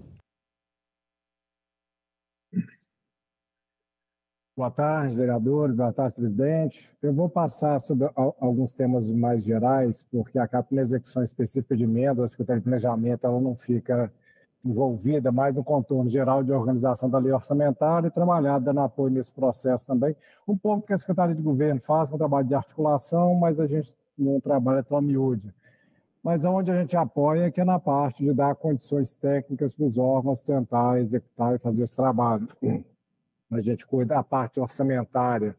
Boa tarde, vereadores. Boa tarde, presidente. Eu vou passar sobre alguns temas mais gerais, porque acaba na execução específica de emendas, a Secretaria de Planejamento ela não fica envolvida mais no contorno geral de organização da lei orçamentária e trabalhar dando apoio nesse processo também. Um pouco que a Secretaria de Governo faz com o trabalho de articulação, mas a gente não trabalha tão a miúde. Mas onde a gente apoia é que é na parte de dar condições técnicas para os órgãos tentar executar e fazer esse trabalho. A gente cuida da parte orçamentária,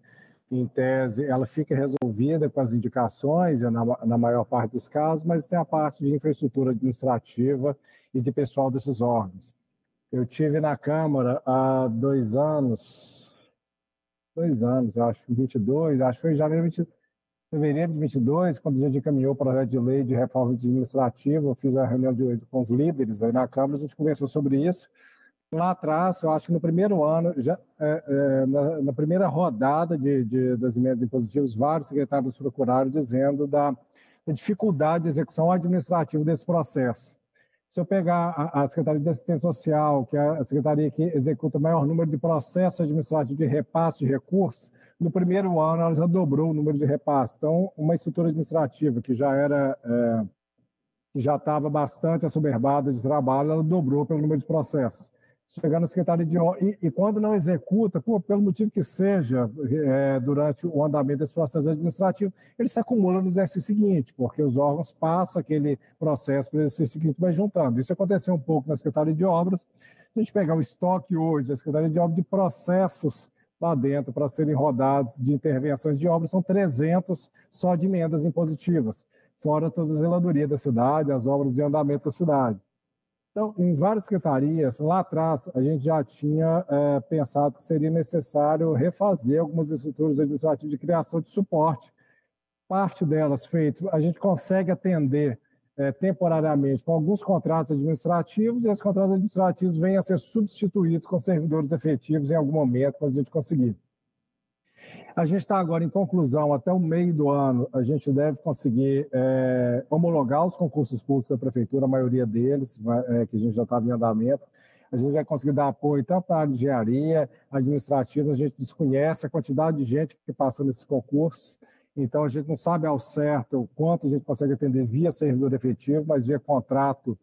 em tese, ela fica resolvida com as indicações, na maior parte dos casos, mas tem a parte de infraestrutura administrativa e de pessoal desses órgãos. Eu tive na Câmara há 2 anos, eu acho, 22, acho que foi em fevereiro de 22, quando a gente encaminhou o projeto de lei de reforma administrativa, eu fiz a reunião com os líderes aí na Câmara, a gente conversou sobre isso. Lá atrás, eu acho que no primeiro ano, na primeira rodada das emendas impositivas, vários secretários procuraram dizendo da dificuldade de execução administrativa desse processo. Se eu pegar a Secretaria de Assistência Social, que é a secretaria que executa o maior número de processos administrativos de repasse de recursos, no primeiro ano ela já dobrou o número de repasses. Então, uma estrutura administrativa que já estava bastante assoberbada de trabalho, ela dobrou pelo número de processos. Chegar na Secretaria de Obras, e quando não executa, pelo motivo que seja, durante o andamento desse processo administrativo, ele se acumula no exercício seguinte, porque os órgãos passam aquele processo para o exercício seguinte, vai juntando. Isso aconteceu um pouco na Secretaria de Obras. Se a gente pegar o estoque hoje da Secretaria de Obras de processos lá dentro para serem rodados de intervenções de obras, são 300 só de emendas impositivas, fora toda a zeladoria da cidade, as obras de andamento da cidade. Então, em várias secretarias, lá atrás, a gente já tinha pensado que seria necessário refazer algumas estruturas administrativas de criação de suporte. Parte delas feitas, a gente consegue atender temporariamente com alguns contratos administrativos, e esses contratos administrativos vêm a ser substituídos com servidores efetivos em algum momento, quando a gente conseguir. A gente está agora em conclusão, até o meio do ano, a gente deve conseguir homologar os concursos públicos da Prefeitura, a maioria deles, que a gente já estava em andamento. A gente vai conseguir dar apoio tanto à área de engenharia, administrativa, a gente desconhece a quantidade de gente que passou nesses concursos, então a gente não sabe ao certo o quanto a gente consegue atender via servidor efetivo, mas via contrato,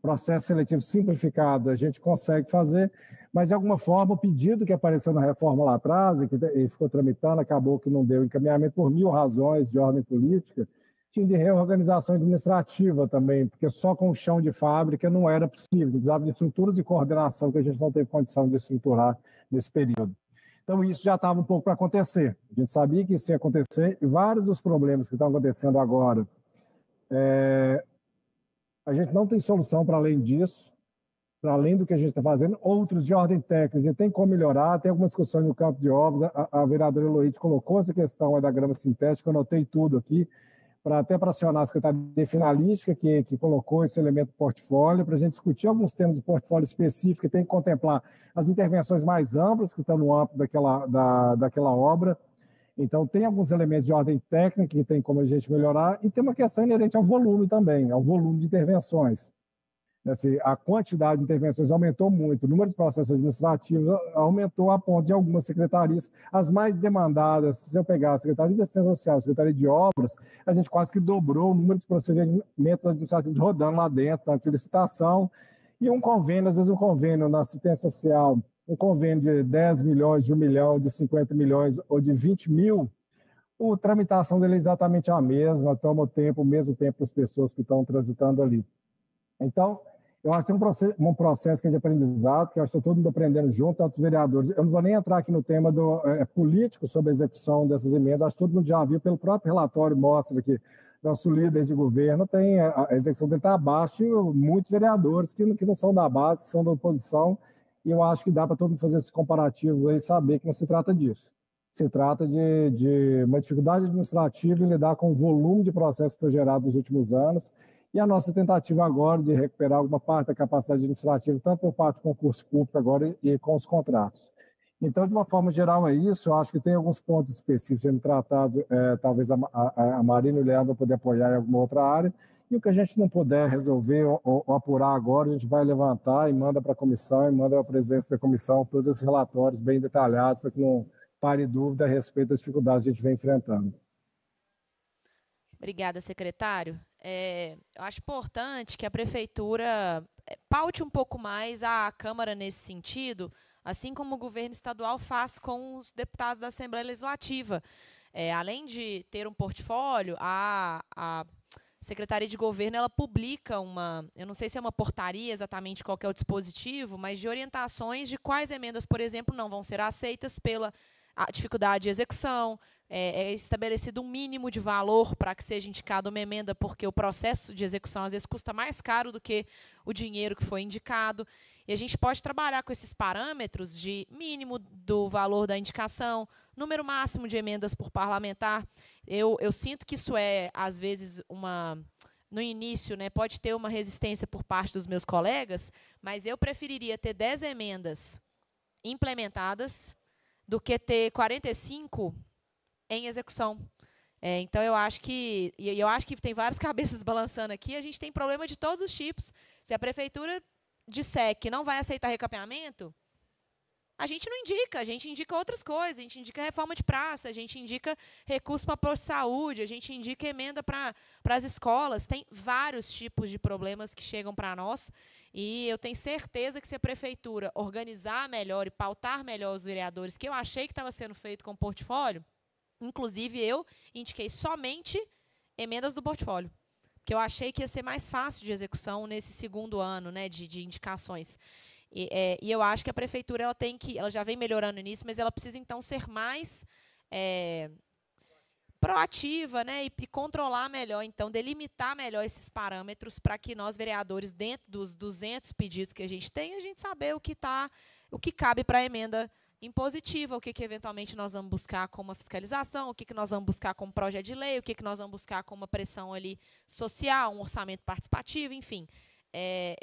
processo seletivo simplificado, a gente consegue fazer. Mas, de alguma forma, o pedido que apareceu na reforma lá atrás, e que ficou tramitando, acabou que não deu encaminhamento por 1000 razões de ordem política, tinha de reorganização administrativa também, porque só com o chão de fábrica não era possível, precisava de estruturas de coordenação que a gente não teve condição de estruturar nesse período. Então, isso já estava um pouco para acontecer. A gente sabia que isso ia acontecer, e vários dos problemas que estão acontecendo agora, a gente não tem solução para além disso, para além do que a gente está fazendo, outros de ordem técnica, a gente tem como melhorar, tem algumas discussões no campo de obras, a vereadora Eloíde colocou essa questão da grama sintética, eu anotei tudo aqui, até para acionar a Secretaria Finalística, que colocou esse elemento do portfólio, para a gente discutir alguns temas do portfólio específico, que tem que contemplar as intervenções mais amplas, que estão no âmbito daquela obra. Então, tem alguns elementos de ordem técnica que tem como a gente melhorar, e tem uma questão inerente ao volume também, ao volume de intervenções. Assim, a quantidade de intervenções aumentou muito, o número de processos administrativos aumentou a ponto de algumas secretarias, as mais demandadas, se eu pegar a Secretaria de Assistência Social, a Secretaria de Obras, a gente quase que dobrou o número de procedimentos administrativos rodando lá dentro, antes de licitação, e um convênio, às vezes um convênio na assistência social, um convênio de 10 milhões, de 1 milhão, de 50 milhões ou de 20 mil, a tramitação dele é exatamente a mesma, toma o mesmo tempo das pessoas que estão transitando ali. Então, eu acho que tem um processo que é de aprendizado, que eu acho que todo mundo aprendendo junto, tanto os vereadores. Eu não vou nem entrar aqui no tema político sobre a execução dessas emendas, acho que todo mundo já viu, pelo próprio relatório mostra que nosso líder de governo tem, a execução dele está abaixo de muitos vereadores que não são da base, que são da oposição, e eu acho que dá para todo mundo fazer esses comparativos aí e saber que não se trata disso. Se trata de uma dificuldade administrativa em lidar com o volume de processos que foi gerado nos últimos anos, e a nossa tentativa agora de recuperar alguma parte da capacidade administrativa, tanto por parte do concurso público agora e com os contratos. Então, de uma forma geral, é isso. Eu acho que tem alguns pontos específicos sendo tratados, talvez a Marina e o Leandro vão poder apoiar em alguma outra área, e o que a gente não puder resolver ou apurar agora, a gente vai levantar e manda para a comissão, e manda para a presidência da comissão todos esses relatórios bem detalhados, para que não pare dúvida a respeito das dificuldades que a gente vem enfrentando. Obrigada, secretário. Eu acho importante que a Prefeitura paute um pouco mais a Câmara nesse sentido, assim como o governo estadual faz com os deputados da Assembleia Legislativa. Além de ter um portfólio, a Secretaria de Governo ela publica eu não sei se é uma portaria exatamente qual que é o dispositivo, mas de orientações de quais emendas, por exemplo, não vão ser aceitas pela dificuldade de execução, é estabelecido um mínimo de valor para que seja indicada uma emenda, porque o processo de execução, às vezes, custa mais caro do que o dinheiro que foi indicado. E a gente pode trabalhar com esses parâmetros de mínimo do valor da indicação, número máximo de emendas por parlamentar. Eu sinto que isso é, às vezes, no início, né, pode ter uma resistência por parte dos meus colegas, mas eu preferiria ter 10 emendas implementadas do que ter 45 em execução. Então, eu acho que tem várias cabeças balançando aqui, a gente tem problema de todos os tipos. Se a prefeitura disser que não vai aceitar recapeamento, a gente não indica, a gente indica outras coisas, a gente indica reforma de praça, a gente indica recurso para posto de saúde, a gente indica emenda para as escolas. Tem vários tipos de problemas que chegam para nós, e eu tenho certeza que se a prefeitura organizar melhor e pautar melhor os vereadores, que eu achei que estava sendo feito com o portfólio, inclusive eu indiquei somente emendas do portfólio, porque eu achei que ia ser mais fácil de execução nesse segundo ano, né, de indicações. E eu acho que a prefeitura ela já vem melhorando nisso, mas ela precisa, então, ser mais proativa, né, e controlar melhor, então, delimitar melhor esses parâmetros para que nós, vereadores, dentro dos 200 pedidos que a gente tem, a gente saber o que cabe para a emenda impositiva, o que eventualmente nós vamos buscar como uma fiscalização, o que nós vamos buscar como projeto de lei, o que nós vamos buscar como uma pressão ali social, um orçamento participativo, enfim.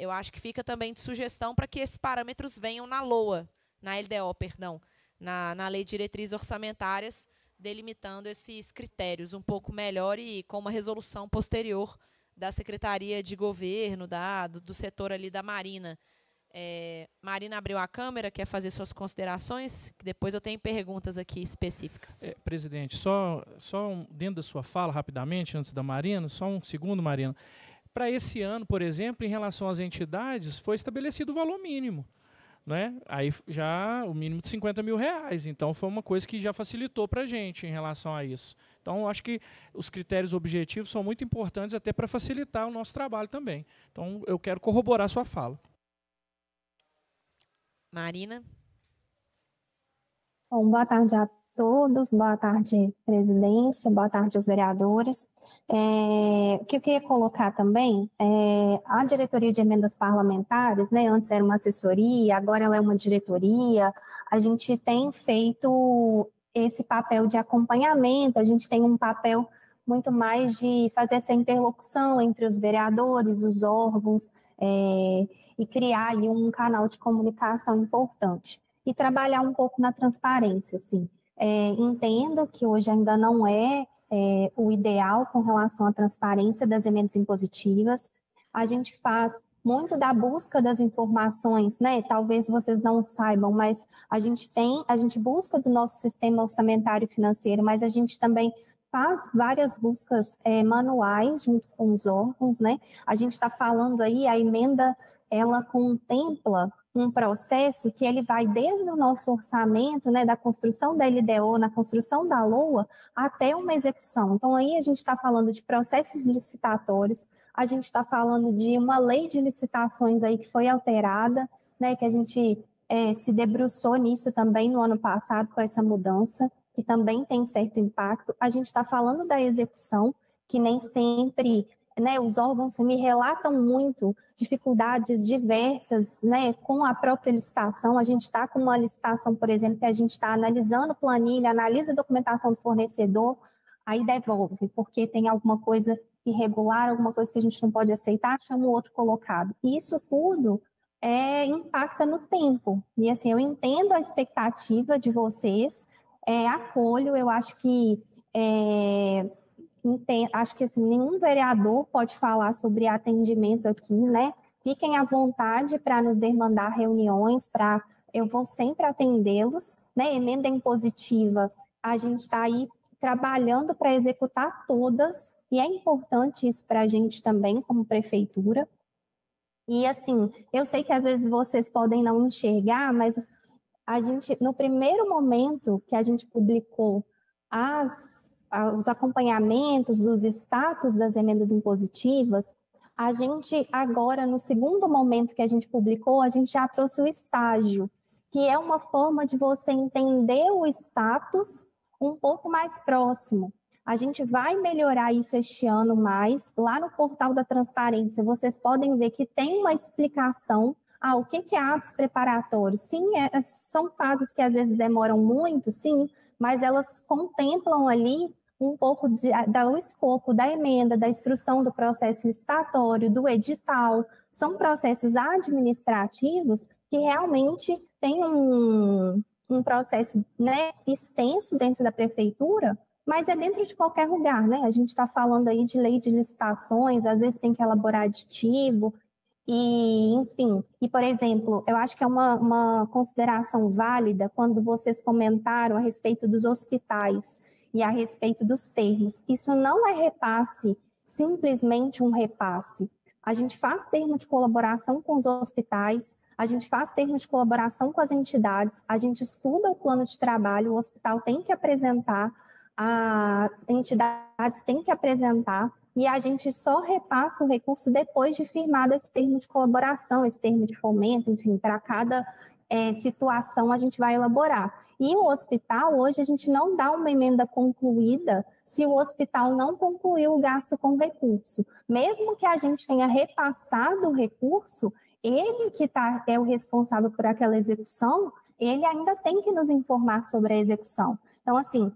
Eu acho que fica também de sugestão para que esses parâmetros venham na LOA, na LDO, perdão, na Lei de Diretrizes Orçamentárias, delimitando esses critérios um pouco melhor e com uma resolução posterior da Secretaria de Governo, do setor ali da Marina. Marina abriu a câmera, quer fazer suas considerações, que depois eu tenho perguntas aqui específicas. Presidente, só dentro da sua fala, rapidamente, antes da Marina, só um segundo, Marina. Para esse ano, por exemplo, em relação às entidades, foi estabelecido o valor mínimo, né? Aí já o mínimo de R$50 mil. Então, foi uma coisa que já facilitou para a gente em relação a isso. Então, acho que os critérios objetivos são muito importantes até para facilitar o nosso trabalho também. Então, eu quero corroborar a sua fala. Marina. Bom, boa tarde a todos, boa tarde, presidência, boa tarde aos vereadores. O que eu queria colocar também, a diretoria de emendas parlamentares, né, antes era uma assessoria, agora ela é uma diretoria, a gente tem feito esse papel de acompanhamento, a gente tem um papel muito mais de fazer essa interlocução entre os vereadores, os órgãos, e criar aí um canal de comunicação importante. E trabalhar um pouco na transparência, assim. Entendo que hoje ainda não é o ideal com relação à transparência das emendas impositivas. A gente faz muito da busca das informações, né? Talvez vocês não saibam, mas a gente busca do nosso sistema orçamentário e financeiro, mas a gente também faz várias buscas manuais junto com os órgãos, né? A gente está falando aí, a emenda, ela contempla um processo que ele vai desde o nosso orçamento, né, da construção da LDO, na construção da LOA, até uma execução. Então, aí a gente está falando de processos licitatórios, a gente está falando de uma lei de licitações aí que foi alterada, né, que a gente se debruçou nisso também no ano passado com essa mudança, que também tem certo impacto. A gente está falando da execução, que nem sempre, né, os órgãos me relatam muito dificuldades diversas, né, com a própria licitação. A gente está com uma licitação, por exemplo, que a gente está analisando planilha, analisa a documentação do fornecedor, aí devolve, porque tem alguma coisa irregular, alguma coisa que a gente não pode aceitar, chama o outro colocado. E isso tudo impacta no tempo. E assim, eu entendo a expectativa de vocês, acolho, eu acho que acho que assim, nenhum vereador pode falar sobre atendimento aqui, né? Fiquem à vontade para nos demandar reuniões, eu vou sempre atendê-los, né? Emenda impositiva, a gente está aí trabalhando para executar todas, e é importante isso para a gente também, como prefeitura. E assim, eu sei que às vezes vocês podem não enxergar, mas a gente, no primeiro momento que a gente publicou os acompanhamentos dos status das emendas impositivas, a gente agora, no segundo momento que a gente publicou, a gente já trouxe o estágio, que é uma forma de você entender o status um pouco mais próximo. A gente vai melhorar isso este ano mais. Lá no portal da transparência, vocês podem ver que tem uma explicação. O que é atos preparatórios? Sim, são fases que às vezes demoram muito, sim, mas elas contemplam ali um pouco do escopo da emenda, da instrução do processo licitatório, do edital. São processos administrativos que realmente têm um processo, né, extenso dentro da prefeitura, mas é dentro de qualquer lugar, né? A gente está falando aí de lei de licitações, às vezes tem que elaborar aditivo, e, enfim. E, por exemplo, eu acho que é uma consideração válida quando vocês comentaram a respeito dos hospitais e a respeito dos termos. Isso não é repasse, simplesmente um repasse. A gente faz termo de colaboração com os hospitais, a gente faz termo de colaboração com as entidades, a gente estuda o plano de trabalho, o hospital tem que apresentar, as entidades têm que apresentar, e a gente só repassa o recurso depois de firmado esse termo de colaboração, esse termo de fomento, enfim, para cada situação a gente vai elaborar. E o hospital, hoje, a gente não dá uma emenda concluída se o hospital não concluiu o gasto com recurso. Mesmo que a gente tenha repassado o recurso, ele que é o responsável por aquela execução, ele ainda tem que nos informar sobre a execução. Então, assim,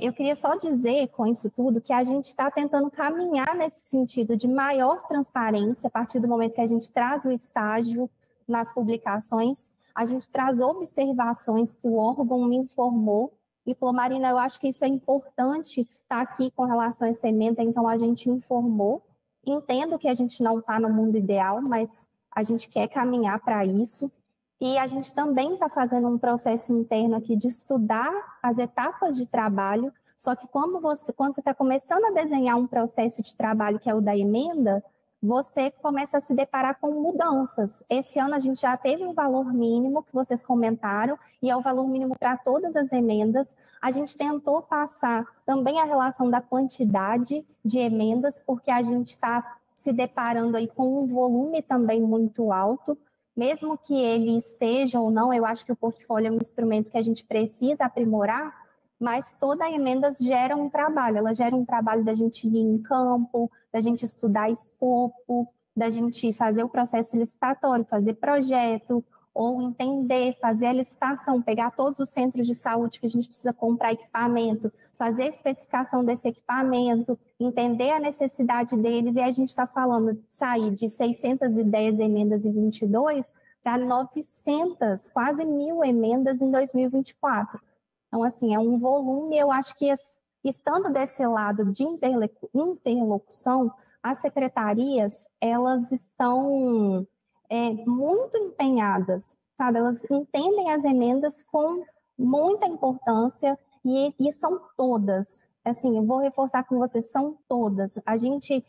eu queria só dizer com isso tudo que a gente está tentando caminhar nesse sentido de maior transparência a partir do momento que a gente traz o estágio nas publicações, a gente traz observações que o órgão me informou e falou, Marina, eu acho que isso é importante estar aqui com relação a essa emenda, então a gente informou. Entendo que a gente não está no mundo ideal, mas a gente quer caminhar para isso. E a gente também está fazendo um processo interno aqui de estudar as etapas de trabalho, só que quando você está começando a desenhar um processo de trabalho que é o da emenda, você começa a se deparar com mudanças. Esse ano a gente já teve um valor mínimo que vocês comentaram, e é o valor mínimo para todas as emendas. A gente tentou passar também a relação da quantidade de emendas, porque a gente está se deparando aí com um volume também muito alto. Mesmo que ele esteja ou não, eu acho que o portfólio é um instrumento que a gente precisa aprimorar, mas toda a emenda gera um trabalho. Ela gera um trabalho da gente ir em campo, da gente estudar escopo, da gente fazer o processo licitatório, fazer projeto, ou entender, fazer a licitação, pegar todos os centros de saúde que a gente precisa comprar equipamento, fazer a especificação desse equipamento, entender a necessidade deles, e a gente está falando de sair de 610 emendas em 22 para 900, quase 1.000 emendas em 2024. Então, assim, é um volume, eu acho que estando desse lado de interlocução, as secretarias, elas estão muito empenhadas, sabe? Elas entendem as emendas com muita importância e são todas. Assim, eu vou reforçar com vocês, são todas. A gente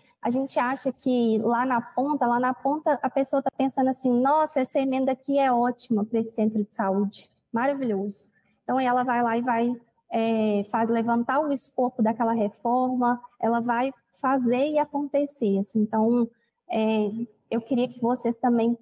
acha que lá na ponta a pessoa está pensando assim, nossa, essa emenda aqui é ótima para esse centro de saúde, maravilhoso. Então, ela vai lá e vai levantar o escopo daquela reforma, ela vai fazer e acontecer. Assim. Então, eu queria que vocês também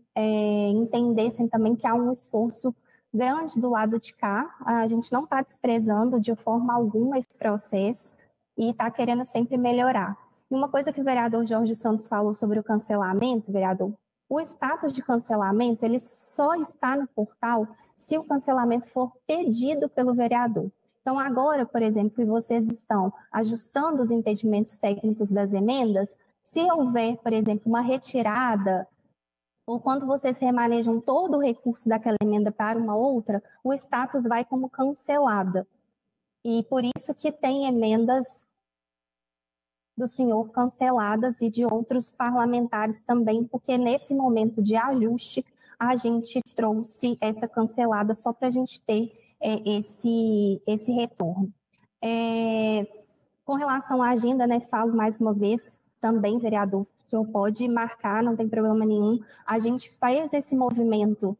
entendessem também que há um esforço grande do lado de cá. A gente não está desprezando de forma alguma esse processo e está querendo sempre melhorar. E uma coisa que o vereador Jorge Santos falou sobre o cancelamento, vereador, o status de cancelamento ele só está no portal se o cancelamento for pedido pelo vereador. Então, agora, por exemplo, que vocês estão ajustando os impedimentos técnicos das emendas, se houver, por exemplo, uma retirada, ou quando vocês remanejam todo o recurso daquela emenda para uma outra, o status vai como cancelada. E por isso que tem emendas do senhor canceladas e de outros parlamentares também, porque nesse momento de ajuste, a gente trouxe essa cancelada só para a gente ter esse retorno. Com relação à agenda, né, falo mais uma vez, também, vereador, o senhor pode marcar, não tem problema nenhum. A gente faz esse movimento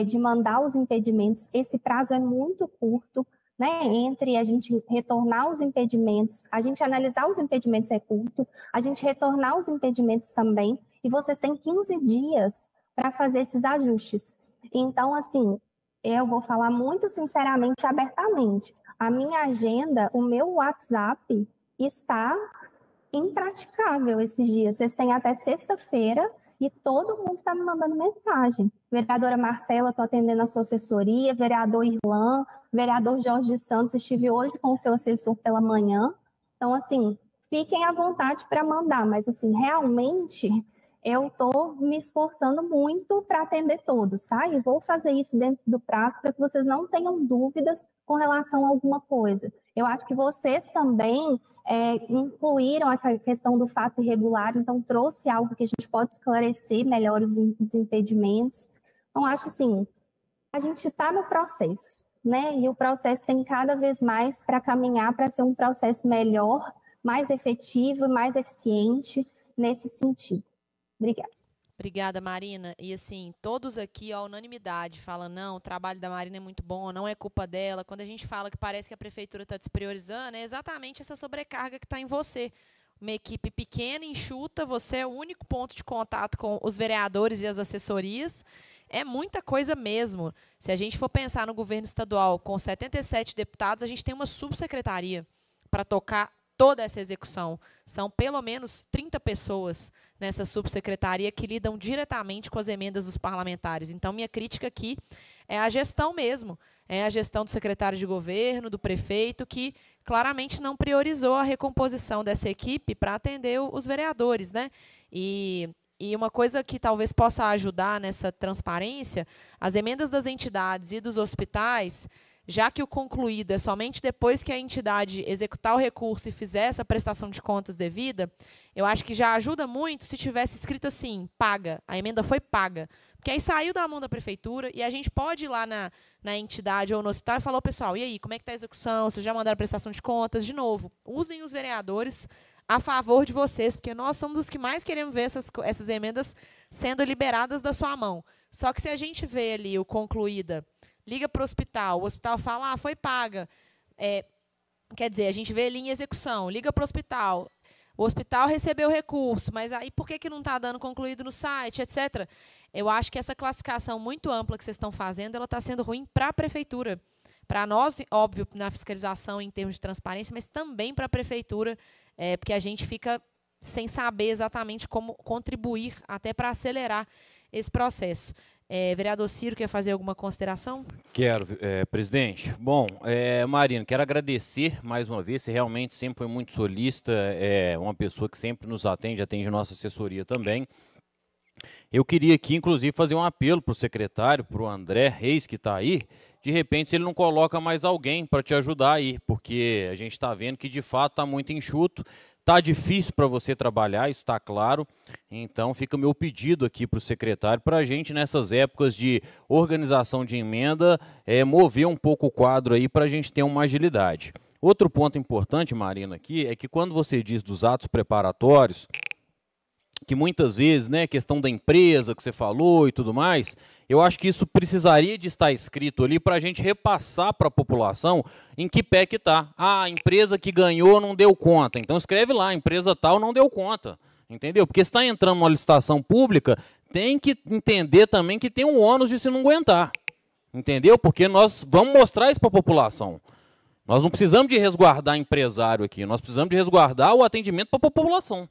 de mandar os impedimentos, esse prazo é muito curto, né, entre a gente retornar os impedimentos, a gente analisar os impedimentos é curto, a gente retornar os impedimentos também, e vocês têm 15 dias para fazer esses ajustes. Então, assim, eu vou falar muito sinceramente, abertamente, A minha agenda, o meu WhatsApp está impraticável esses dias. Vocês têm até sexta-feira e todo mundo está me mandando mensagem. Vereadora Marcela, estou atendendo a sua assessoria, vereador Irlan, vereador Jorge Santos, estive hoje com o seu assessor pela manhã. Então, assim, fiquem à vontade para mandar, mas, assim, realmente eu estou me esforçando muito para atender todos, tá? E vou fazer isso dentro do prazo para que vocês não tenham dúvidas com relação a alguma coisa. Eu acho que vocês também incluíram a questão do fato irregular, então trouxe algo que a gente pode esclarecer melhor os impedimentos. Então, acho assim, a gente está no processo, né? E o processo tem cada vez mais para caminhar para ser um processo melhor, mais efetivo, mais eficiente nesse sentido. Obrigada. Obrigada, Marina. E assim, todos aqui, a unanimidade, falam, não, o trabalho da Marina é muito bom, não é culpa dela. Quando a gente fala que parece que a prefeitura está despriorizando, é exatamente essa sobrecarga que está em você. Uma equipe pequena, enxuta, você é o único ponto de contato com os vereadores e as assessorias. É muita coisa mesmo. Se a gente for pensar no governo estadual, com 77 deputados, a gente tem uma subsecretaria para tocar toda essa execução. São pelo menos 30 pessoas nessa subsecretaria que lidam diretamente com as emendas dos parlamentares. Então, minha crítica aqui é a gestão mesmo, é a gestão do secretário de governo, do prefeito, que claramente não priorizou a recomposição dessa equipe para atender os vereadores, né? E uma coisa que talvez possa ajudar nessa transparência, as emendas das entidades e dos hospitais, já que o concluído é somente depois que a entidade executar o recurso e fizer essa prestação de contas devida, eu acho que já ajuda muito se tivesse escrito assim, paga, a emenda foi paga. Porque aí saiu da mão da prefeitura e a gente pode ir lá na entidade ou no hospital e falar, pessoal, e aí, como é que está a execução? Vocês já mandaram prestação de contas? De novo, usem os vereadores a favor de vocês, porque nós somos os que mais queremos ver essas emendas sendo liberadas da sua mão. Só que se a gente vê ali o concluída, liga para o hospital fala, foi paga. Quer dizer, a gente vê ali em execução, liga para o hospital recebeu o recurso, mas aí por que não está dando concluído no site, etc. Eu acho que essa classificação muito ampla que vocês estão fazendo, ela está sendo ruim para a prefeitura. Para nós, óbvio, na fiscalização em termos de transparência, mas também para a prefeitura, porque a gente fica sem saber exatamente como contribuir até para acelerar esse processo. Vereador Ciro, quer fazer alguma consideração? Quero, presidente. Bom, Marina, quero agradecer mais uma vez, você realmente sempre foi muito solícita, uma pessoa que sempre nos atende nossa assessoria também. Eu queria aqui, inclusive, fazer um apelo para o secretário, para o André Reis, que está aí, de repente, se ele não coloca mais alguém para te ajudar aí, porque a gente está vendo que, de fato, está muito enxuto. Está difícil para você trabalhar, isso está claro. Então, fica o meu pedido aqui para o secretário, para a gente, nessas épocas de organização de emenda, mover um pouco o quadro aí para a gente ter uma agilidade. Outro ponto importante, Marina, aqui, é que quando você diz dos atos preparatórios, que muitas vezes, né, questão da empresa que você falou e tudo mais, eu acho que isso precisaria de estar escrito ali para a gente repassar para a população em que pé que está. A empresa que ganhou não deu conta, então escreve lá, a empresa tal não deu conta, entendeu? Porque se está entrando numa licitação pública, tem que entender também que tem um ônus de se não aguentar, entendeu? Porque nós vamos mostrar isso para a população. Nós não precisamos de resguardar empresário aqui, nós precisamos de resguardar o atendimento para a população.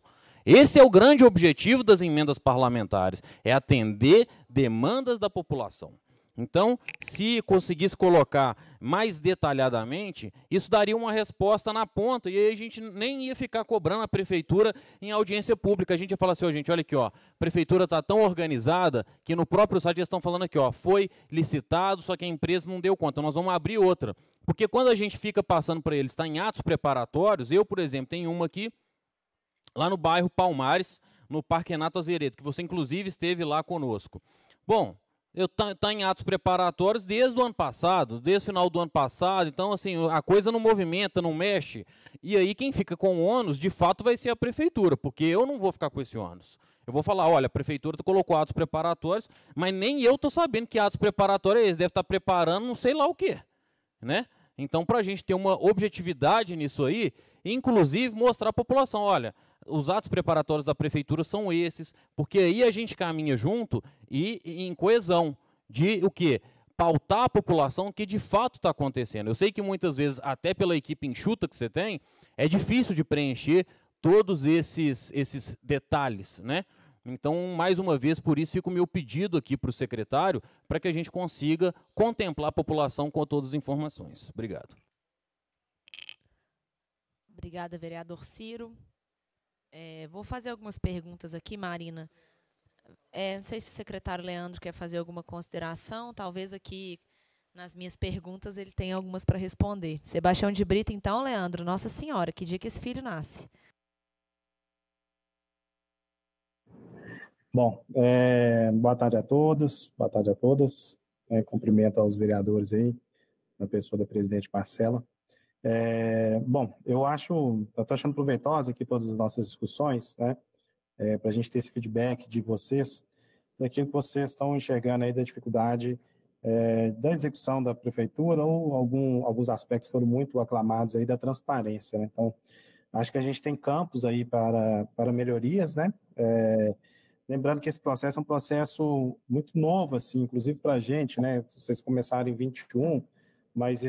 Esse é o grande objetivo das emendas parlamentares, é atender demandas da população. Então, se conseguisse colocar mais detalhadamente, isso daria uma resposta na ponta, e aí a gente nem ia ficar cobrando a prefeitura em audiência pública. A gente ia falar assim, gente, olha aqui, ó, a prefeitura está tão organizada que no próprio site eles estão falando aqui, ó, foi licitado, só que a empresa não deu conta, então nós vamos abrir outra. Porque quando a gente fica passando para eles, está em atos preparatórios, eu, por exemplo, tenho uma aqui, lá no bairro Palmares, no Parque Renato Azeredo, que você, inclusive, esteve lá conosco. Bom, está em atos preparatórios desde o ano passado, desde o final do ano passado, então, assim, a coisa não movimenta, não mexe, e aí quem fica com o ônus, de fato, vai ser a prefeitura, porque eu não vou ficar com esse ônus. Eu vou falar, olha, a prefeitura colocou atos preparatórios, mas nem eu estou sabendo que atos preparatórios é esse, deve estar preparando não sei lá o quê, né? Então, para a gente ter uma objetividade nisso aí, inclusive mostrar à população, olha, os atos preparatórios da prefeitura são esses, porque aí a gente caminha junto e em coesão de o quê? pautar a população que de fato está acontecendo. Eu sei que muitas vezes, até pela equipe enxuta que você tem, é difícil de preencher todos esses detalhes, né? Então, mais uma vez, por isso fica o meu pedido aqui para o secretário, para que a gente consiga contemplar a população com todas as informações. Obrigado. Obrigada, vereador Ciro. Vou fazer algumas perguntas aqui, Marina. Não sei se o secretário Leandro quer fazer alguma consideração, talvez aqui nas minhas perguntas ele tenha algumas para responder. Sebastião de Brito, então, Leandro, Nossa Senhora, que dia que esse filho nasce? Bom, boa tarde a todos, boa tarde a todas. Cumprimento aos vereadores aí, na pessoa da presidente Marcela. Bom, eu estou achando proveitosa aqui todas as nossas discussões, né? Para a gente ter esse feedback de vocês, daquilo que vocês estão enxergando aí da dificuldade da execução da prefeitura, ou alguns aspectos foram muito aclamados aí da transparência, né? Então, acho que a gente tem campos aí para melhorias, né? Lembrando que esse processo é um processo muito novo, assim, inclusive para a gente, né? Vocês começaram em 21, mas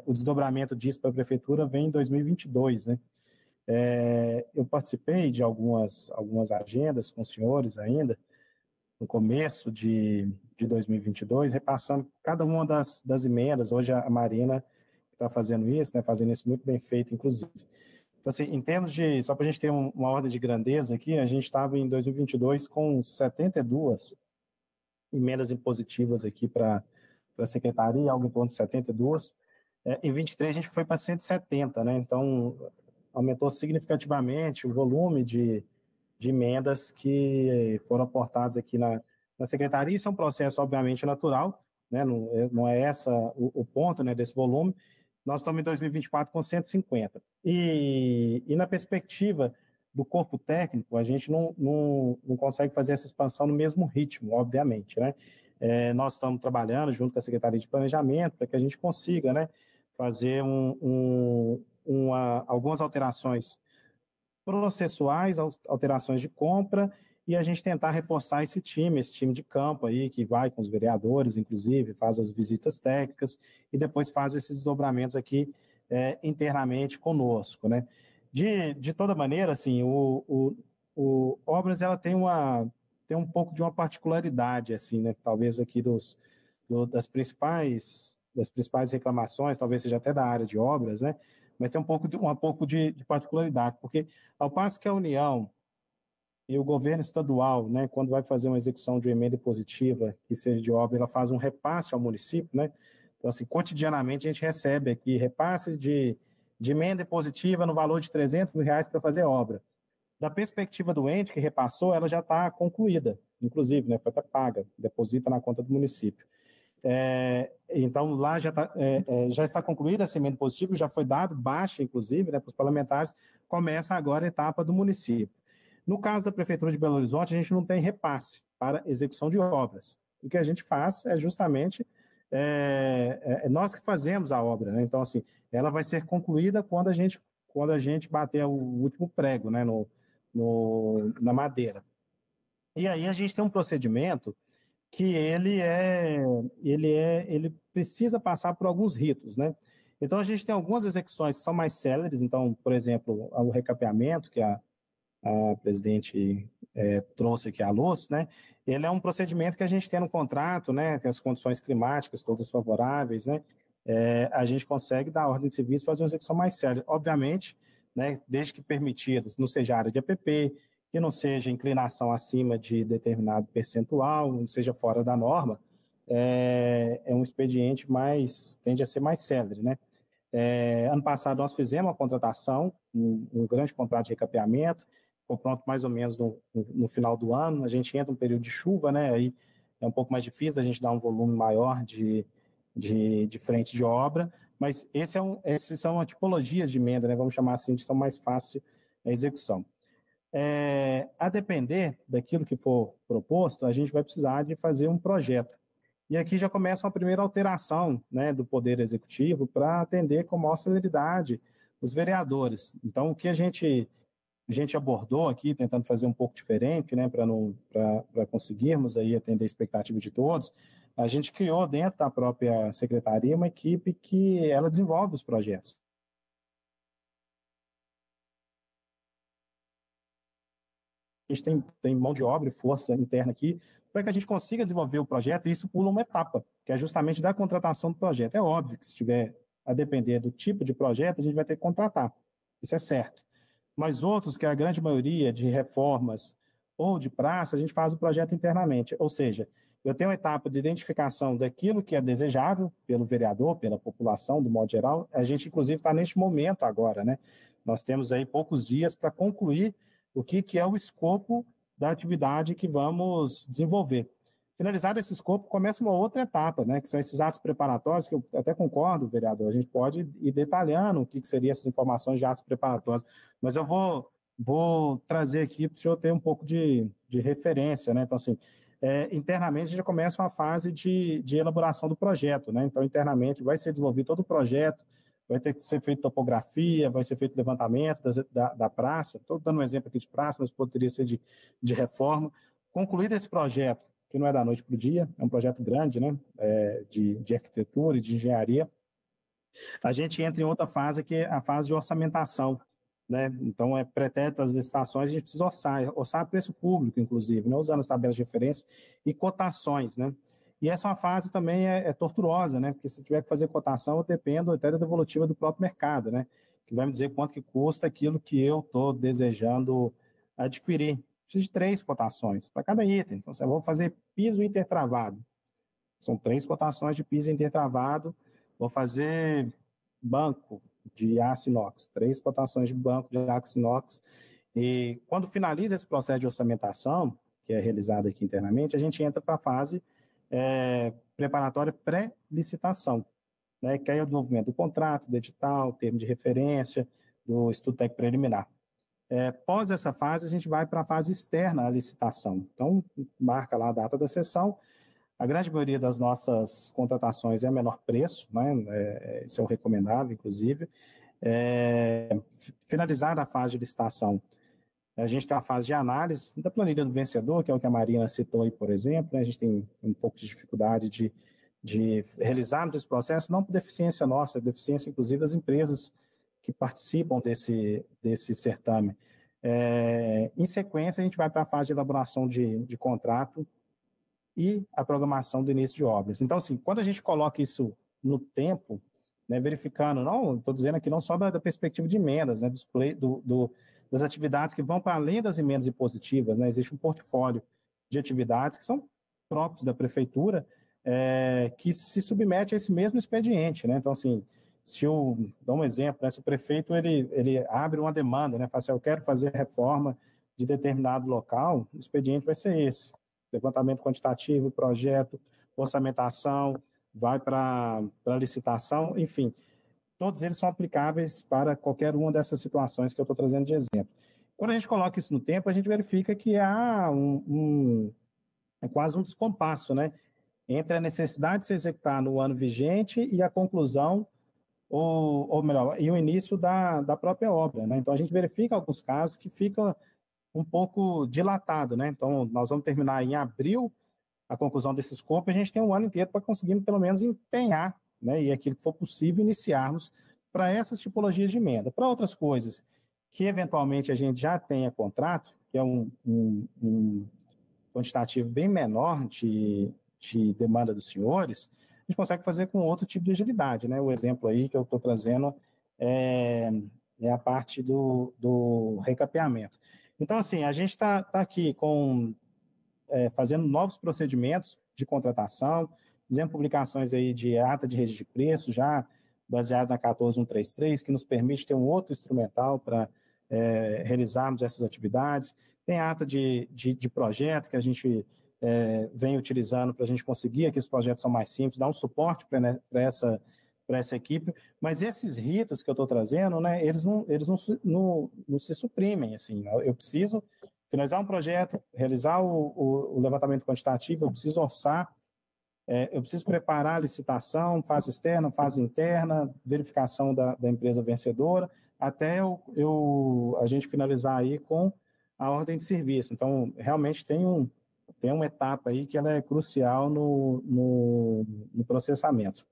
o desdobramento disso para a prefeitura vem em 2022, né? Eu participei de algumas agendas com os senhores ainda, no começo de 2022, repassando cada uma das emendas. Hoje a Marina está fazendo isso, né? Fazendo isso muito bem feito, inclusive. Então, assim, em termos de, só para a gente ter uma ordem de grandeza aqui, a gente estava em 2022 com 72 emendas impositivas aqui para a secretaria, algo em torno de 72. Em 23 a gente foi para 170, né? Então, aumentou significativamente o volume de emendas que foram aportadas aqui na secretaria. Isso é um processo, obviamente, natural, né? Não é esse o ponto, né, desse volume. Nós estamos em 2024 com 150. E na perspectiva do corpo técnico, a gente não consegue fazer essa expansão no mesmo ritmo, obviamente, né? Nós estamos trabalhando junto com a Secretaria de Planejamento para que a gente consiga, né, fazer algumas alterações processuais, alterações de compra, e a gente tentar reforçar esse time de campo aí, que vai com os vereadores, inclusive, faz as visitas técnicas e depois faz esses desdobramentos aqui internamente conosco, né? De toda maneira, assim, o Obras, ela tem um pouco de uma particularidade, assim, né? Talvez aqui das principais reclamações, talvez seja até da área de obras, né? Mas tem um pouco de particularidade, porque ao passo que a União e o governo estadual, né, quando vai fazer uma execução de uma emenda positiva, que seja de obra, ela faz um repasse ao município, né? Então, assim, cotidianamente a gente recebe aqui repasses de emenda positiva no valor de R$300 mil para fazer obra. Da perspectiva do ente que repassou, ela já está concluída, inclusive, né, foi até paga, deposita na conta do município. Então, lá já está concluída essa emenda positiva, já foi dado baixa, inclusive, né, para os parlamentares, começa agora a etapa do município. No caso da Prefeitura de Belo Horizonte, a gente não tem repasse para execução de obras. O que a gente faz é justamente nós que fazemos a obra, né? Então, assim, ela vai ser concluída quando a gente bater o último prego, né, na madeira. E aí a gente tem um procedimento que ele precisa passar por alguns ritos, né? Então, a gente tem algumas execuções que são mais céleres. Então, por exemplo, o recapeamento, que a presidente trouxe aqui à luz, né? Ele é um procedimento que a gente tem no contrato, né? Com as condições climáticas todas favoráveis, né? A gente consegue dar ordem de serviço e fazer uma execução mais célere. Obviamente, né? Desde que permitidos, não seja área de APP, que não seja inclinação acima de determinado percentual, não seja fora da norma, é um expediente tende a ser mais célere, né? Ano passado nós fizemos uma contratação, um grande contrato de recapeamento, ficou pronto mais ou menos no final do ano. A gente entra um período de chuva, né? Aí é um pouco mais difícil a gente dar um volume maior de frente de obra, mas essas são tipologias de emenda, né? Vamos chamar assim, que são mais fáceis a execução. A depender daquilo que for proposto, a gente vai precisar de fazer um projeto. E aqui já começa uma primeira alteração, né, do Poder Executivo para atender com maior celeridade os vereadores. Então, o que a gente abordou aqui, tentando fazer um pouco diferente, né, para conseguirmos aí atender a expectativa de todos, a gente criou dentro da própria secretaria uma equipe que ela desenvolve os projetos. A gente tem mão de obra e força interna aqui para que a gente consiga desenvolver o projeto, e isso pula uma etapa, que é justamente da contratação do projeto. É óbvio que se tiver a depender do tipo de projeto, a gente vai ter que contratar, isso é certo. Mas outros, que é a grande maioria de reformas ou de praça, a gente faz o projeto internamente, ou seja, eu tenho uma etapa de identificação daquilo que é desejável pelo vereador, pela população, do modo geral. A gente, inclusive, está neste momento agora, né? Nós temos aí poucos dias para concluir o que é o escopo da atividade que vamos desenvolver. Finalizado esse escopo, começa uma outra etapa, né, que são esses atos preparatórios, que eu até concordo, vereador, a gente pode ir detalhando o que seriam essas informações de atos preparatórios, mas eu vou trazer aqui para o senhor ter um pouco de referência, né? Então, assim, internamente a gente já começa uma fase de elaboração do projeto, né? Então, internamente vai ser desenvolvido todo o projeto, vai ter que ser feita topografia, vai ser feito levantamento da praça. Estou dando um exemplo aqui de praça, mas poderia ser de reforma. Concluído esse projeto, que não é da noite para o dia, é um projeto grande, né, de arquitetura e de engenharia, a gente entra em outra fase, que é a fase de orçamentação, né? Então, pretérito às licitações, a gente precisa orçar preço público, inclusive, né, usando as tabelas de referência e cotações, né? E essa é uma fase também torturosa, né? Porque se tiver que fazer cotação, eu dependo até da devolutiva do próprio mercado, né? Que vai me dizer quanto que custa aquilo que eu estou desejando adquirir. Preciso de 3 cotações para cada item. Então, eu vou fazer piso intertravado. São 3 cotações de piso intertravado. Vou fazer banco de aço inox. 3 cotações de banco de aço inox. E quando finaliza esse processo de orçamentação, que é realizado aqui internamente, a gente entra para a fase preparatória pré-licitação, né, que é o desenvolvimento do contrato, do edital, termo de referência, do estudo técnico preliminar. Pós essa fase, a gente vai para a fase externa à licitação. Então, marca lá a data da sessão. A grande maioria das nossas contratações é menor preço, né, isso é o recomendável, inclusive. Finalizada a fase de licitação, a gente tem a fase de análise da planilha do vencedor, que é o que a Marina citou aí, por exemplo, né? A gente tem um pouco de dificuldade de realizarmos esse processo, não por deficiência nossa, é deficiência, inclusive, das empresas que participam desse certame. Em sequência, a gente vai para a fase de elaboração de contrato e a programação do início de obras. Então, assim, quando a gente coloca isso no tempo, né, verificando, não, estou dizendo aqui não só da perspectiva de emendas, né, das atividades que vão para além das emendas impositivas, né, existe um portfólio de atividades que são próprios da prefeitura, que se submete a esse mesmo expediente, né? Então, assim, se eu dou um exemplo, né, se o prefeito ele abre uma demanda, né, fala assim, eu quero fazer reforma de determinado local, o expediente vai ser esse: levantamento quantitativo, projeto, orçamentação, vai para licitação, enfim. Todos eles são aplicáveis para qualquer uma dessas situações que eu estou trazendo de exemplo. Quando a gente coloca isso no tempo, a gente verifica que há quase um descompasso, né, entre a necessidade de se executar no ano vigente e a conclusão, ou melhor, e o início da própria obra, né? Então, a gente verifica alguns casos que fica um pouco dilatado, né? Então, nós vamos terminar em abril a conclusão desse escopo, a gente tem um ano inteiro para conseguir, pelo menos, empenhar, né, e aquilo que for possível, iniciarmos para essas tipologias de emenda. Para outras coisas que, eventualmente, a gente já tenha contrato, que é um quantitativo bem menor de demanda dos senhores, a gente consegue fazer com outro tipo de agilidade, né? O exemplo aí que eu estou trazendo é a parte do recapeamento. Então, assim, a gente está aqui fazendo novos procedimentos de contratação, fazendo publicações aí de ata de registro de preço, já baseado na 14133, que nos permite ter um outro instrumental para realizarmos essas atividades. Tem ata de projeto que a gente vem utilizando para a gente conseguir que os projetos são mais simples, dar um suporte para essa equipe, mas esses ritos que eu estou trazendo, né, eles não se suprimem, assim. Eu preciso finalizar um projeto, realizar o levantamento quantitativo, eu preciso orçar, eu preciso preparar a licitação, fase externa, fase interna, verificação da empresa vencedora, até a gente finalizar aí com a ordem de serviço. Então, realmente tem tem uma etapa aí que ela é crucial no processamento.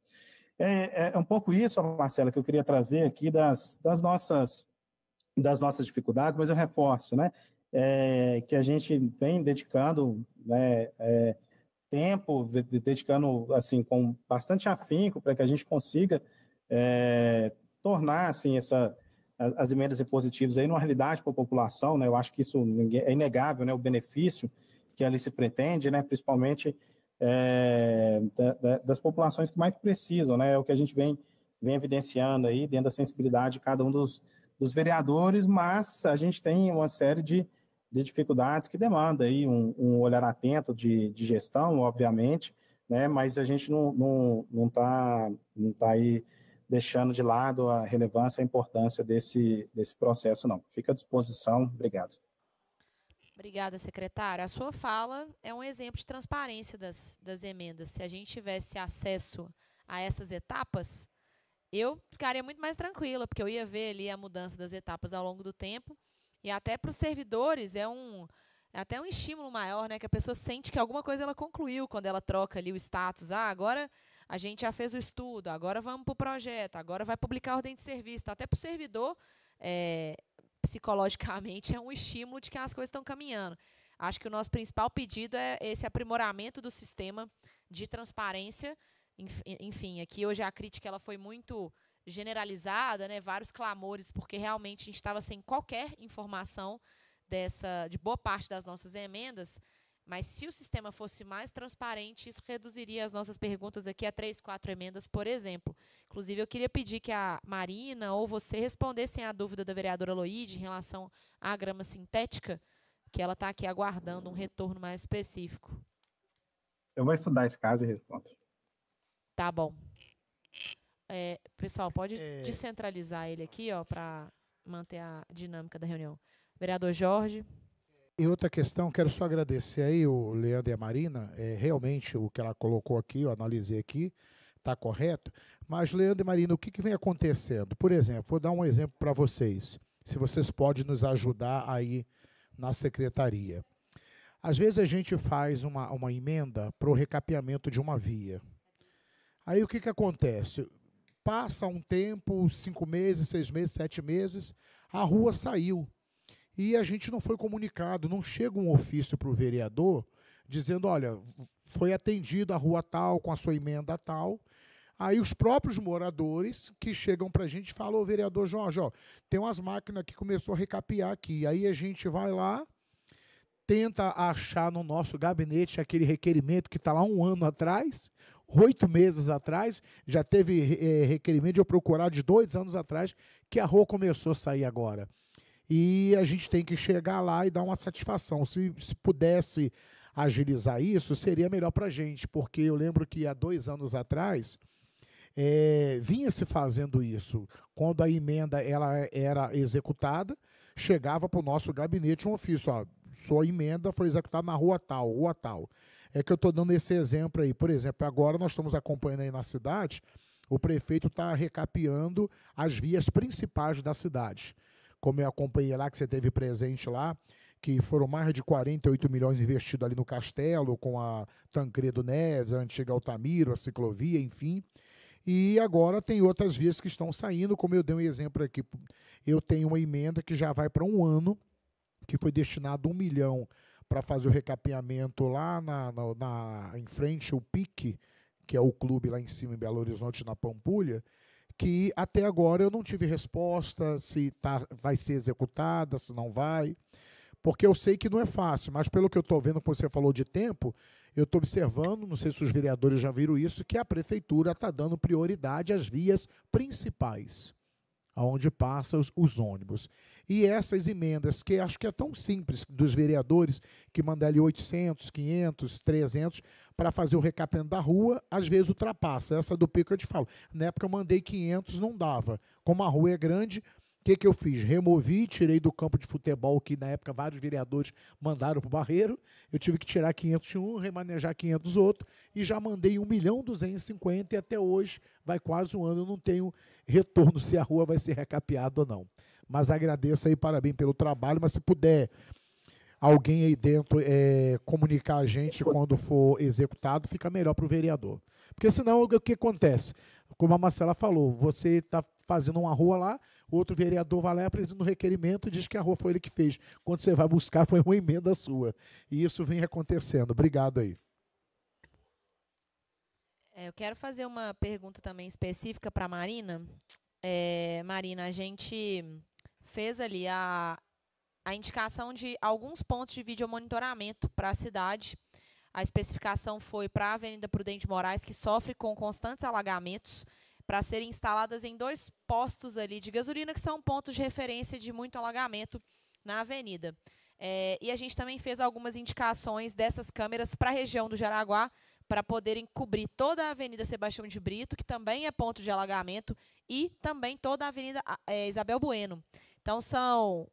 É um pouco isso, Marcela, que eu queria trazer aqui das nossas dificuldades, mas eu reforço, né, que a gente vem dedicando, né, tempo, dedicando assim, com bastante afinco para que a gente consiga tornar assim, as emendas impositivas aí numa realidade para a população, né? Eu acho que isso é inegável, né? O benefício que ali se pretende, né? Principalmente das populações que mais precisam, né? É o que a gente vem evidenciando aí dentro da sensibilidade de cada um dos vereadores, mas a gente tem uma série de dificuldades que demanda aí um olhar atento de gestão, obviamente, né? Mas a gente não tá aí deixando de lado a relevância e a importância desse processo, não. Fica à disposição. Obrigado. Obrigada, secretário. A sua fala é um exemplo de transparência das emendas. Se a gente tivesse acesso a essas etapas, eu ficaria muito mais tranquila, porque eu ia ver ali a mudança das etapas ao longo do tempo, e até para os servidores é até um estímulo maior, né, que a pessoa sente que alguma coisa ela concluiu quando ela troca ali o status. Agora a gente já fez o estudo, agora vamos para o projeto, agora vai publicar a ordem de serviço. Até para o servidor, psicologicamente, é um estímulo de que as coisas estão caminhando. Acho que o nosso principal pedido é esse aprimoramento do sistema de transparência. Enfim, aqui hoje a crítica ela foi muito generalizada, né, vários clamores, porque realmente a gente estava sem qualquer informação de boa parte das nossas emendas. Mas se o sistema fosse mais transparente, isso reduziria as nossas perguntas aqui a 3, 4 emendas, por exemplo. Inclusive, eu queria pedir que a Marina ou você respondessem à dúvida da vereadora Loide em relação à grama sintética, que ela está aqui aguardando um retorno mais específico. Eu vou estudar esse caso e respondo. Tá bom. Pessoal, pode descentralizar ele aqui, para manter a dinâmica da reunião. Vereador Jorge. E outra questão, quero só agradecer aí o Leandro e a Marina, realmente o que ela colocou aqui, eu analisei aqui, está correto, mas Leandro e Marina, o que vem acontecendo? Por exemplo, vou dar um exemplo para vocês, se vocês podem nos ajudar aí na secretaria. Às vezes a gente faz uma emenda para o recapeamento de uma via. Aí o que acontece? Passa um tempo, 5 meses, 6 meses, 7 meses, a rua saiu. E a gente não foi comunicado, não chega um ofício para o vereador dizendo, olha, foi atendido a rua tal, com a sua emenda tal. Aí os próprios moradores que chegam para a gente falam, ô vereador Jorge, tem umas máquinas que começou a recapear aqui. Aí a gente vai lá, tenta achar no nosso gabinete aquele requerimento que está lá 1 ano atrás, 8 meses atrás, já teve requerimento de eu procurar de 2 anos atrás, que a rua começou a sair agora. E a gente tem que chegar lá e dar uma satisfação. Se pudesse agilizar isso, seria melhor para a gente, porque eu lembro que há 2 anos atrás vinha se fazendo isso. Quando a emenda ela era executada, chegava para o nosso gabinete um ofício, sua emenda foi executada na rua tal, rua tal. É que eu estou dando esse exemplo aí. Por exemplo, agora nós estamos acompanhando aí na cidade, o prefeito está recapeando as vias principais da cidade. Como eu acompanhei lá, que você teve presente lá, que foram mais de 48 milhões investidos ali no Castelo, com a Tancredo Neves, a antiga Altamiro, a ciclovia, enfim. E agora tem outras vias que estão saindo, como eu dei um exemplo aqui. Eu tenho uma emenda que já vai para 1 ano, que foi destinado 1 milhão para fazer o recapeamento lá em frente ao PIC, que é o clube lá em cima, em Belo Horizonte, na Pampulha, que até agora eu não tive resposta se vai ser executada, se não vai, porque eu sei que não é fácil, mas pelo que eu estou vendo, como você falou de tempo, eu estou observando, não sei se os vereadores já viram isso, que a prefeitura está dando prioridade às vias principais, aonde passam os ônibus. E essas emendas, que acho que é tão simples, dos vereadores, que mandam ali 800, 500, 300, para fazer o recapeamento da rua, às vezes ultrapassa. Essa do pico eu te falo. Na época eu mandei 500, não dava. Como a rua é grande, o que eu fiz? Removi, tirei do campo de futebol, que na época vários vereadores mandaram para o Barreiro, eu tive que tirar 500 de um, remanejar 500 outro, e já mandei 1.250.000, e até hoje, vai quase 1 ano, eu não tenho retorno se a rua vai ser recapeada ou não. Mas agradeço aí, parabéns pelo trabalho, mas se puder alguém aí dentro comunicar a gente quando for executado, fica melhor para o vereador. Porque senão o que acontece? Como a Marcela falou, você está fazendo uma rua lá, outro vereador vai lá e apresenta um requerimento e diz que a rua foi ele que fez. Quando você vai buscar, foi uma emenda sua. E isso vem acontecendo. Obrigado aí. Eu quero fazer uma pergunta também específica para a Marina. Marina, a gente fez ali a indicação de alguns pontos de videomonitoramento para a cidade. A especificação foi para a Avenida Prudente Moraes, que sofre com constantes alagamentos, para serem instaladas em 2 postos ali de gasolina, que são pontos de referência de muito alagamento na avenida. E a gente também fez algumas indicações dessas câmeras para a região do Jaraguá, para poderem cobrir toda a Avenida Sebastião de Brito, que também é ponto de alagamento, e também toda a Avenida Isabel Bueno. Então, são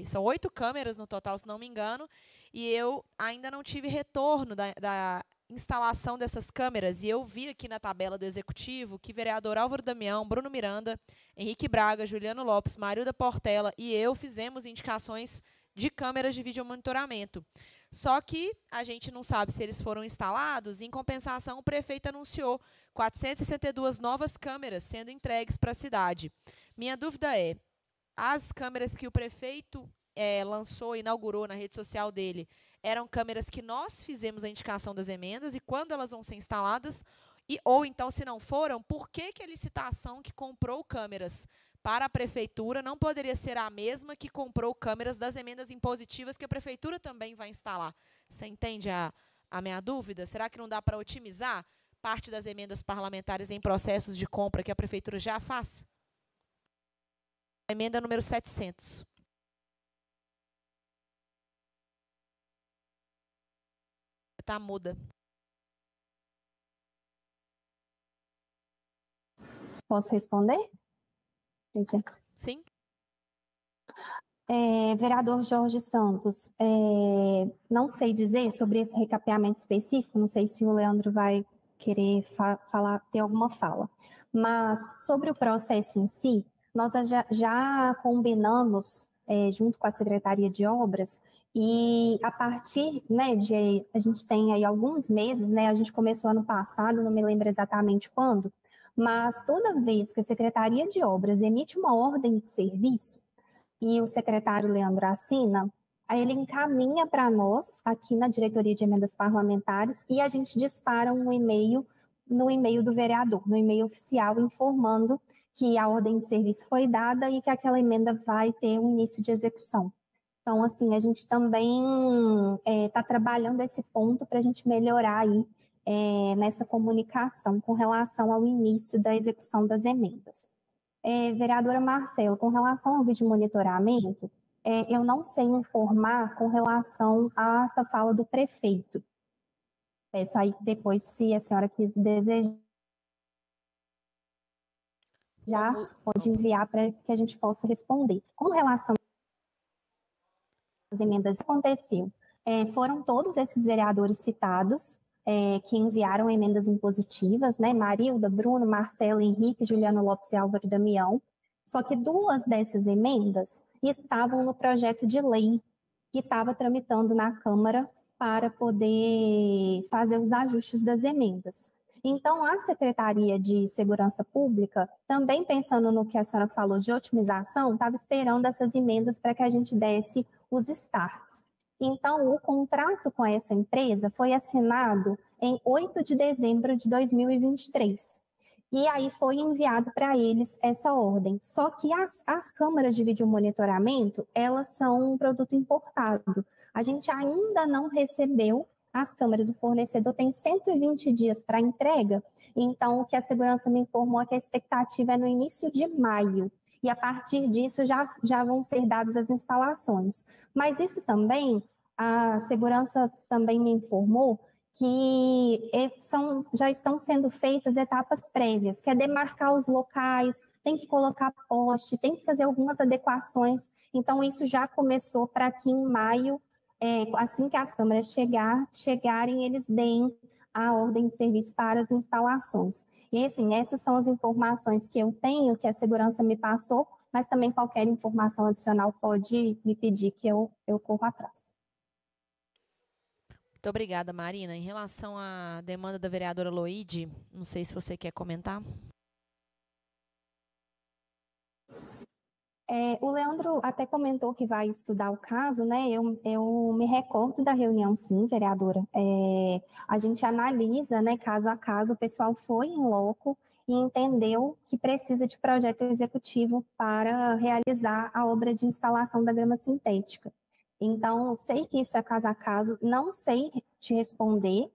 são 8 câmeras no total, se não me engano, e eu ainda não tive retorno da instalação dessas câmeras, e eu vi aqui na tabela do Executivo que vereador Álvaro Damião, Bruno Miranda, Henrique Braga, Juliano Lopes, Marilda Portela e eu fizemos indicações de câmeras de videomonitoramento. Só que a gente não sabe se eles foram instalados, e, em compensação, o prefeito anunciou 462 novas câmeras sendo entregues para a cidade. Minha dúvida é, as câmeras que o prefeito lançou, inaugurou na rede social dele, eram câmeras que nós fizemos a indicação das emendas, e quando elas vão ser instaladas, ou então, se não foram, por que a licitação que comprou câmeras para a prefeitura não poderia ser a mesma que comprou câmeras das emendas impositivas que a prefeitura também vai instalar? Você entende a minha dúvida? Será que não dá para otimizar parte das emendas parlamentares em processos de compra que a prefeitura já faz? Emenda número 700. Está muda. Posso responder? Sim. Vereador Jorge Santos, não sei dizer sobre esse recapeamento específico, não sei se o Leandro vai querer ter alguma fala, mas sobre o processo em si, nós já combinamos junto com a Secretaria de Obras, e a partir, a gente tem aí alguns meses, a gente começou ano passado, não me lembro exatamente quando, mas toda vez que a Secretaria de Obras emite uma ordem de serviço e o secretário Leandro assina, aí ele encaminha para nós, aqui na Diretoria de Emendas Parlamentares, e a gente dispara um e-mail no e-mail do vereador, no e-mail oficial, informando que a ordem de serviço foi dada e que aquela emenda vai ter um início de execução. Então, assim, a gente também está trabalhando esse ponto para a gente melhorar aí nessa comunicação com relação ao início da execução das emendas. Vereadora Marcela, com relação ao vídeo monitoramento, eu não sei informar com relação a essa fala do prefeito. Peço aí depois, se a senhora desejar, pode enviar para que a gente possa responder. Com relação às emendas, aconteceu. Foram todos esses vereadores citados que enviaram emendas impositivas, Marilda, Bruno, Marcelo, Henrique, Juliano Lopes e Álvaro Damião. Só que 2 dessas emendas estavam no projeto de lei que estava tramitando na Câmara para poder fazer os ajustes das emendas. Então, a Secretaria de Segurança Pública, também pensando no que a senhora falou de otimização, estava esperando essas emendas para que a gente desse os starts. Então, o contrato com essa empresa foi assinado em 8 de dezembro de 2023. E aí foi enviado para eles essa ordem. Só que as câmeras de videomonitoramento, elas são um produto importado. A gente ainda não recebeu as câmeras, o fornecedor tem 120 dias para entrega, então o que a segurança me informou é que a expectativa é no início de maio, e a partir disso já vão ser dadas as instalações. Mas isso também, a segurança também me informou que já estão sendo feitas etapas prévias, que é demarcar os locais, tem que colocar poste, tem que fazer algumas adequações, então isso já começou para que em maio, assim que as câmeras chegarem, eles deem a ordem de serviço para as instalações. E assim, essas são as informações que eu tenho, que a segurança me passou, mas também qualquer informação adicional pode me pedir que eu corro atrás. Muito obrigada, Marina. Em relação à demanda da vereadora Loide, não sei se você quer comentar. O Leandro até comentou que vai estudar o caso, né? Eu me recordo da reunião, sim, vereadora. A gente analisa, né, caso a caso, o pessoal foi em loco e entendeu que precisa de projeto executivo para realizar a obra de instalação da grama sintética. Então, sei que isso é caso a caso, não sei te responder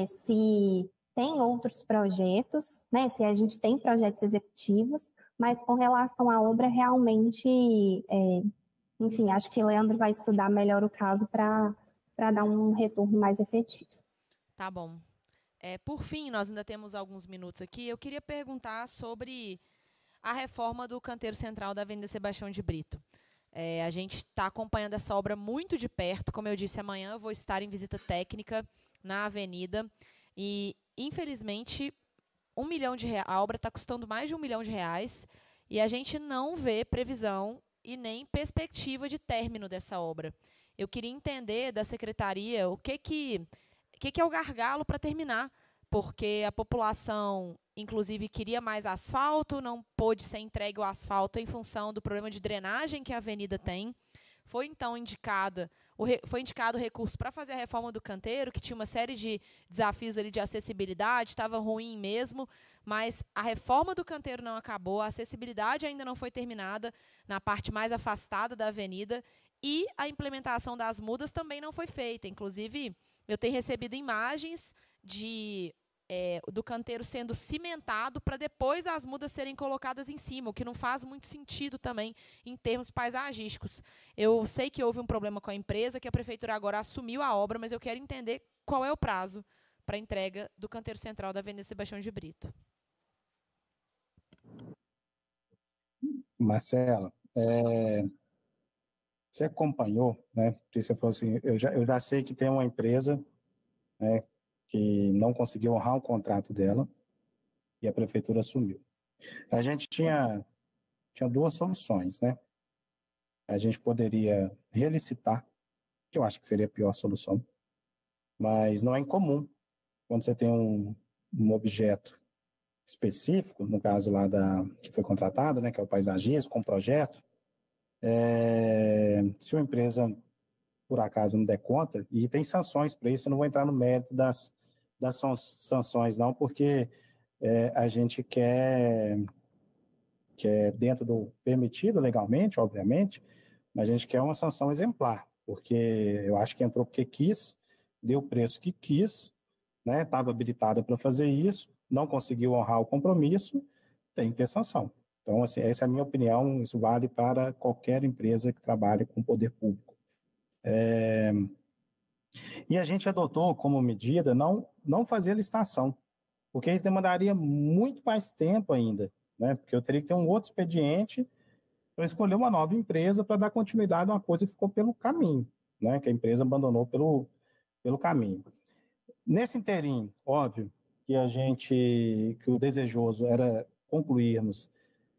se tem outros projetos, né? Se a gente tem projetos executivos, mas com relação à obra, realmente, enfim, acho que o Leandro vai estudar melhor o caso para dar um retorno mais efetivo. Tá bom. Por fim, nós ainda temos alguns minutos aqui. Eu queria perguntar sobre a reforma do canteiro central da Avenida Sebastião de Brito. A gente está acompanhando essa obra muito de perto. Como eu disse, amanhã eu vou estar em visita técnica na avenida e, infelizmente, a obra está custando mais de R$1 milhão e a gente não vê previsão e nem perspectiva de término dessa obra. Eu queria entender da secretaria o que é o gargalo para terminar, porque a população, inclusive, queria mais asfalto, não pôde ser entregue o asfalto em função do problema de drenagem que a avenida tem. Foi, então, indicado o recurso para fazer a reforma do canteiro, que tinha uma série de desafios ali de acessibilidade, estava ruim mesmo, mas a reforma do canteiro não acabou, a acessibilidade ainda não foi terminada na parte mais afastada da avenida e a implementação das mudas também não foi feita. Inclusive, eu tenho recebido imagens do canteiro sendo cimentado para depois as mudas serem colocadas em cima, o que não faz muito sentido também em termos paisagísticos. Eu sei que houve um problema com a empresa, que a prefeitura agora assumiu a obra, mas eu quero entender qual é o prazo para a entrega do canteiro central da Avenida Sebastião de Brito. Marcela, você acompanhou, né? Porque você falou assim, eu já sei que tem uma empresa, né, que não conseguiu honrar o contrato dela e a prefeitura assumiu. A gente tinha duas soluções, né? A gente poderia relicitar, que eu acho que seria a pior solução, mas não é incomum quando você tem um objeto específico, no caso lá que foi contratada, né, que é o paisagismo, com projeto, se uma empresa, por acaso, não der conta, e tem sanções para isso, eu não vou entrar no mérito das sanções, não, porque a gente quer dentro do permitido legalmente, obviamente, mas a gente quer uma sanção exemplar, porque eu acho que entrou porque quis, deu o preço que quis, né, estava habilitada para fazer isso, não conseguiu honrar o compromisso, tem que ter sanção. Então, assim, essa é a minha opinião, isso vale para qualquer empresa que trabalhe com poder público. E a gente adotou como medida não fazer licitação, porque isso demandaria muito mais tempo ainda, né? Porque eu teria que ter um outro expediente para escolher uma nova empresa para dar continuidade a uma coisa que ficou pelo caminho, né? Que a empresa abandonou pelo caminho. Nesse interim, óbvio que o desejoso era concluirmos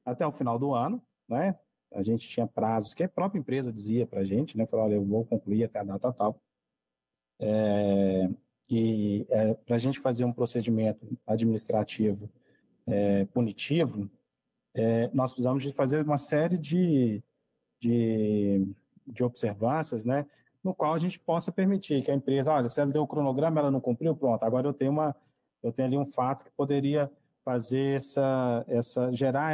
até o final do ano, né? A gente tinha prazos que a própria empresa dizia para a gente, né? Falou, olha, eu vou concluir até a data tal. Para a gente fazer um procedimento administrativo punitivo, nós precisamos de fazer uma série de observâncias, né, no qual a gente possa permitir que a empresa, olha, se ela deu o cronograma, ela não cumpriu, pronto, agora eu tenho ali um fato que poderia fazer gerar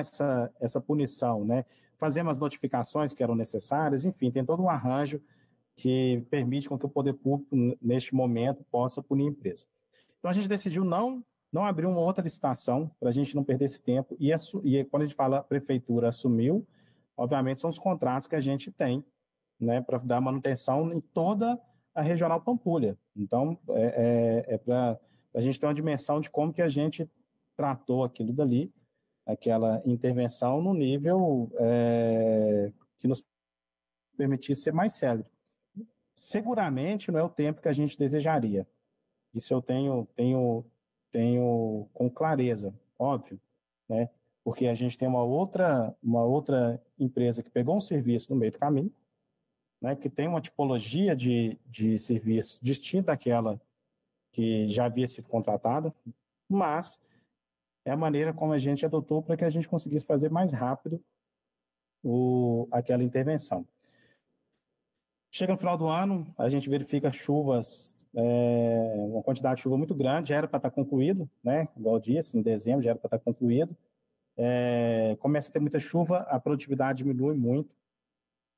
essa punição, né, fazer umas notificações que eram necessárias, enfim, tem todo um arranjo que permite com que o poder público, neste momento, possa punir a empresa. Então, a gente decidiu não abrir uma outra licitação, para a gente não perder esse tempo, e quando a gente fala prefeitura assumiu, obviamente são os contratos que a gente tem, né, para dar manutenção em toda a Regional Pampulha. Então, para a gente ter uma dimensão de como que a gente tratou aquilo dali, aquela intervenção no nível que nos permitisse ser mais célere. Seguramente não é o tempo que a gente desejaria. Isso eu tenho com clareza, óbvio, né? porque a gente tem uma outra empresa que pegou um serviço no meio do caminho, né, que tem uma tipologia de serviço distinta daquela que já havia sido contratada, mas é a maneira como a gente adotou para que a gente conseguisse fazer mais rápido aquela intervenção. Chega no final do ano, a gente verifica chuvas, uma quantidade de chuva muito grande, já era para estar concluído, né? Igual eu disse, em dezembro já era para estar concluído. Começa a ter muita chuva, a produtividade diminui muito,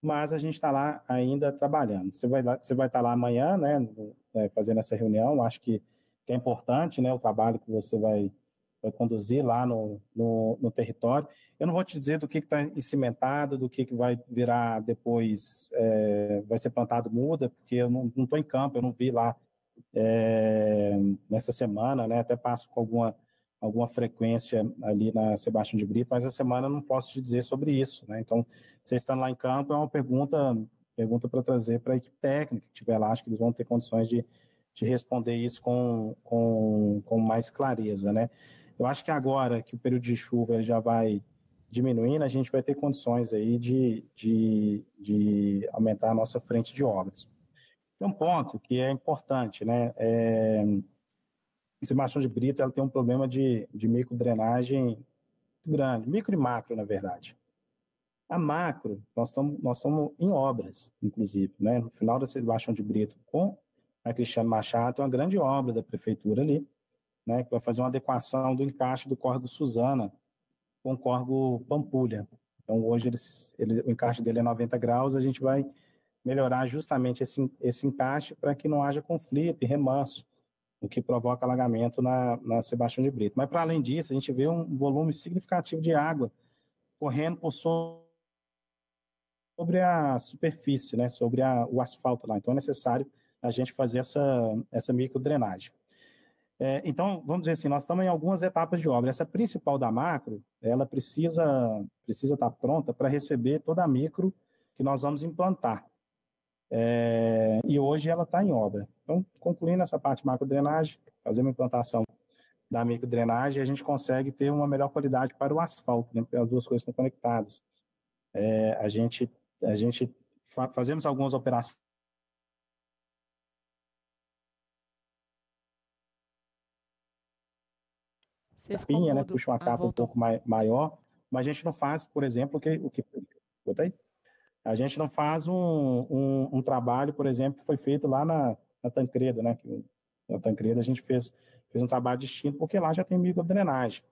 mas a gente está lá ainda trabalhando. Você vai estar lá amanhã, né? Fazendo essa reunião, acho que é importante, né? O trabalho que você vai conduzir lá no território. Eu não vou te dizer do que está cimentado, do que vai virar depois, vai ser plantado muda, porque eu não estou em campo, eu não vi lá nessa semana, né? Até passo com alguma frequência ali na Sebastião de Brito, mas essa semana eu não posso te dizer sobre isso, né? Então, você estando lá em campo, é uma pergunta para trazer para a equipe técnica que estiver lá, acho que eles vão ter condições de responder isso com mais clareza, né? Eu acho que agora que o período de chuva ele já vai diminuindo, a gente vai ter condições aí de aumentar a nossa frente de obras. Tem um ponto que é importante, né? Sebastião de Brito ela tem um problema de microdrenagem muito grande, micro e macro, na verdade. A macro, nós estamos em obras, inclusive, né? No final da Sebastião de Brito com a Cristiano Machado, tem uma grande obra da prefeitura ali, né, que vai fazer uma adequação do encaixe do córrego Suzana com o córrego Pampulha. Então, hoje o encaixe dele é 90 graus, a gente vai melhorar justamente esse encaixe para que não haja conflito e remanso, o que provoca alagamento na Sebastião de Brito. Mas, para além disso, a gente vê um volume significativo de água correndo sobre a superfície, né, sobre o asfalto lá. Então, é necessário a gente fazer essa microdrenagem. Então, vamos dizer assim, nós estamos em algumas etapas de obra. Essa principal da macro, ela precisa estar pronta para receber toda a micro que nós vamos implantar. E hoje ela está em obra. Então, concluindo essa parte de macrodrenagem, fazer uma implantação da microdrenagem, a gente consegue ter uma melhor qualidade para o asfalto, né, porque as duas coisas estão conectadas. A gente fazemos algumas operações capinha, né, puxa uma capa um pouco maior, mas a gente não faz, por exemplo, a gente não faz um trabalho, por exemplo, que foi feito lá na Tancredo, né, que na Tancredo a gente fez um trabalho distinto, porque lá já tem microdrenagem.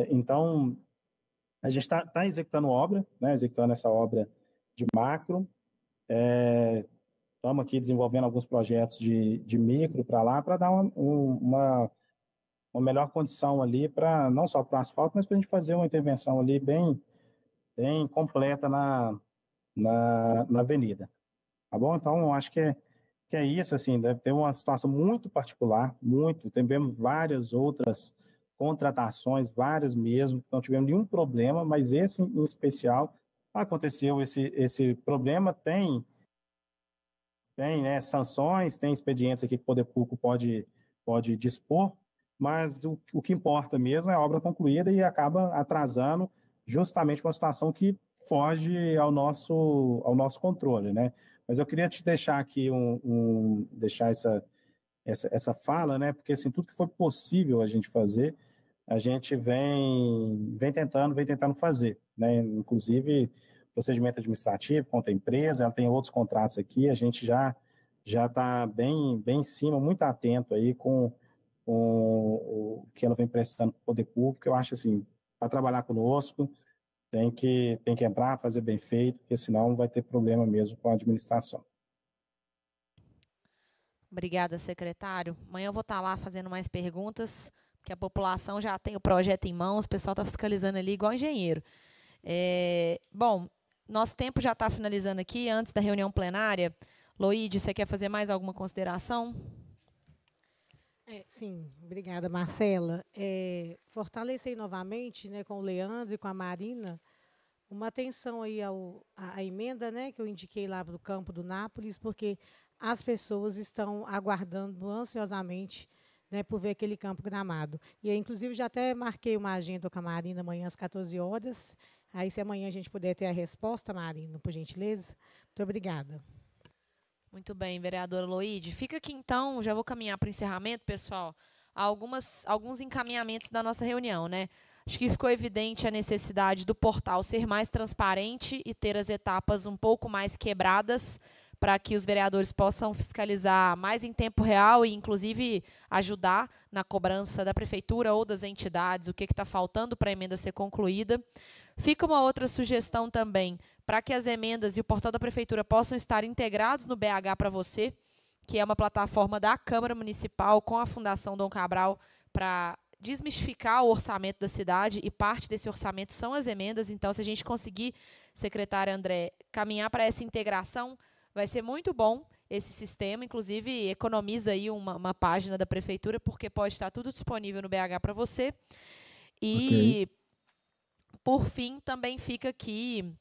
Então, a gente está executando obra, né, executando essa obra de macro, estamos aqui desenvolvendo alguns projetos de micro para lá, para dar uma melhor condição ali, não só para o asfalto, mas para a gente fazer uma intervenção ali bem completa na avenida. Tá bom? Então, eu acho que é isso, assim, deve ter uma situação muito particular, tivemos várias outras contratações, várias mesmo, não tivemos nenhum problema, mas esse em especial aconteceu esse problema, tem né, sanções, tem expedientes aqui que o Poder Público pode dispor, mas o que importa mesmo é a obra concluída e acaba atrasando justamente uma situação que foge ao nosso controle, né? Mas eu queria te deixar aqui deixar essa fala, né? Porque assim, tudo que foi possível a gente fazer, a gente vem tentando fazer, né? Inclusive procedimento administrativo contra a empresa, ela tem outros contratos aqui, a gente já está bem em cima, muito atento aí com o que ela vem prestando para o poder público. Eu acho assim, para trabalhar conosco, tem que entrar, fazer bem feito, porque senão vai ter problema mesmo com a administração. Obrigada, secretário. Amanhã eu vou estar lá fazendo mais perguntas, porque a população já tem o projeto em mãos, o pessoal está fiscalizando ali igual engenheiro. Bom, nosso tempo já está finalizando aqui, antes da reunião plenária. Loíde, você quer fazer mais alguma consideração? Sim, obrigada, Marcela. Fortalecer novamente, né, com o Leandro e com a Marina, uma atenção aí à emenda, né, que eu indiquei lá para o campo do Nápoles, porque as pessoas estão aguardando ansiosamente, né, por ver aquele campo gramado. E eu, inclusive, já até marquei uma agenda com a Marina amanhã às 14 horas. Aí, se amanhã a gente puder ter a resposta, Marina, por gentileza. Muito obrigada. Muito bem, vereadora Loide. Fica aqui, então, já vou caminhar para o encerramento, pessoal, alguns encaminhamentos da nossa reunião, né? Acho que ficou evidente a necessidade do portal ser mais transparente e ter as etapas um pouco mais quebradas para que os vereadores possam fiscalizar mais em tempo real e, inclusive, ajudar na cobrança da prefeitura ou das entidades, o que está faltando para a emenda ser concluída. Fica uma outra sugestão também, para que as emendas e o portal da prefeitura possam estar integrados no BH para você, que é uma plataforma da Câmara Municipal com a Fundação Dom Cabral para desmistificar o orçamento da cidade, e parte desse orçamento são as emendas. Então, se a gente conseguir, secretário André, caminhar para essa integração, vai ser muito bom esse sistema, inclusive economiza aí uma página da prefeitura, porque pode estar tudo disponível no BH para você. E, por fim, também fica aqui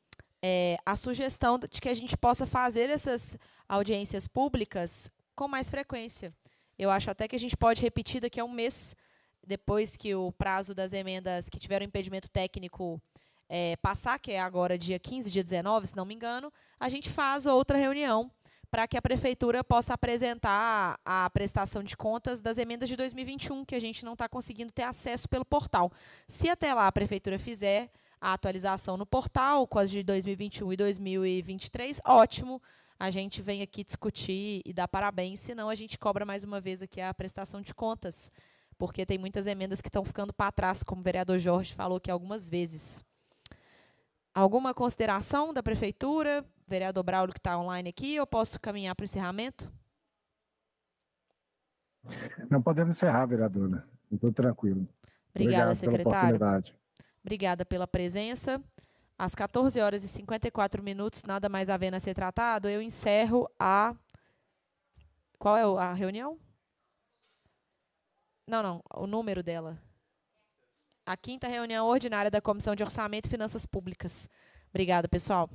a sugestão de que a gente possa fazer essas audiências públicas com mais frequência. Eu acho até que a gente pode repetir daqui a um mês, depois que o prazo das emendas que tiveram impedimento técnico passar, que é agora dia 15, dia 19, se não me engano, a gente faz outra reunião para que a prefeitura possa apresentar a prestação de contas das emendas de 2021, que a gente não está conseguindo ter acesso pelo portal. Se até lá a prefeitura fizer a atualização no portal com as de 2021 e 2023, ótimo, a gente vem aqui discutir e dar parabéns, senão a gente cobra mais uma vez aqui a prestação de contas, porque tem muitas emendas que estão ficando para trás, como o vereador Jorge falou aqui algumas vezes. Alguma consideração da prefeitura? Vereador Braulio, que está online aqui, ou posso caminhar para o encerramento? Não podemos encerrar, vereadora. Estou tranquilo. Obrigada, Obrigado secretário. pela oportunidade. Obrigada pela presença. Às 14 horas e 54 minutos, nada mais havendo a ser tratado, eu encerro a... Qual é a reunião? Não, o número dela. A 5ª reunião ordinária da Comissão de Orçamento e Finanças Públicas. Obrigada, pessoal.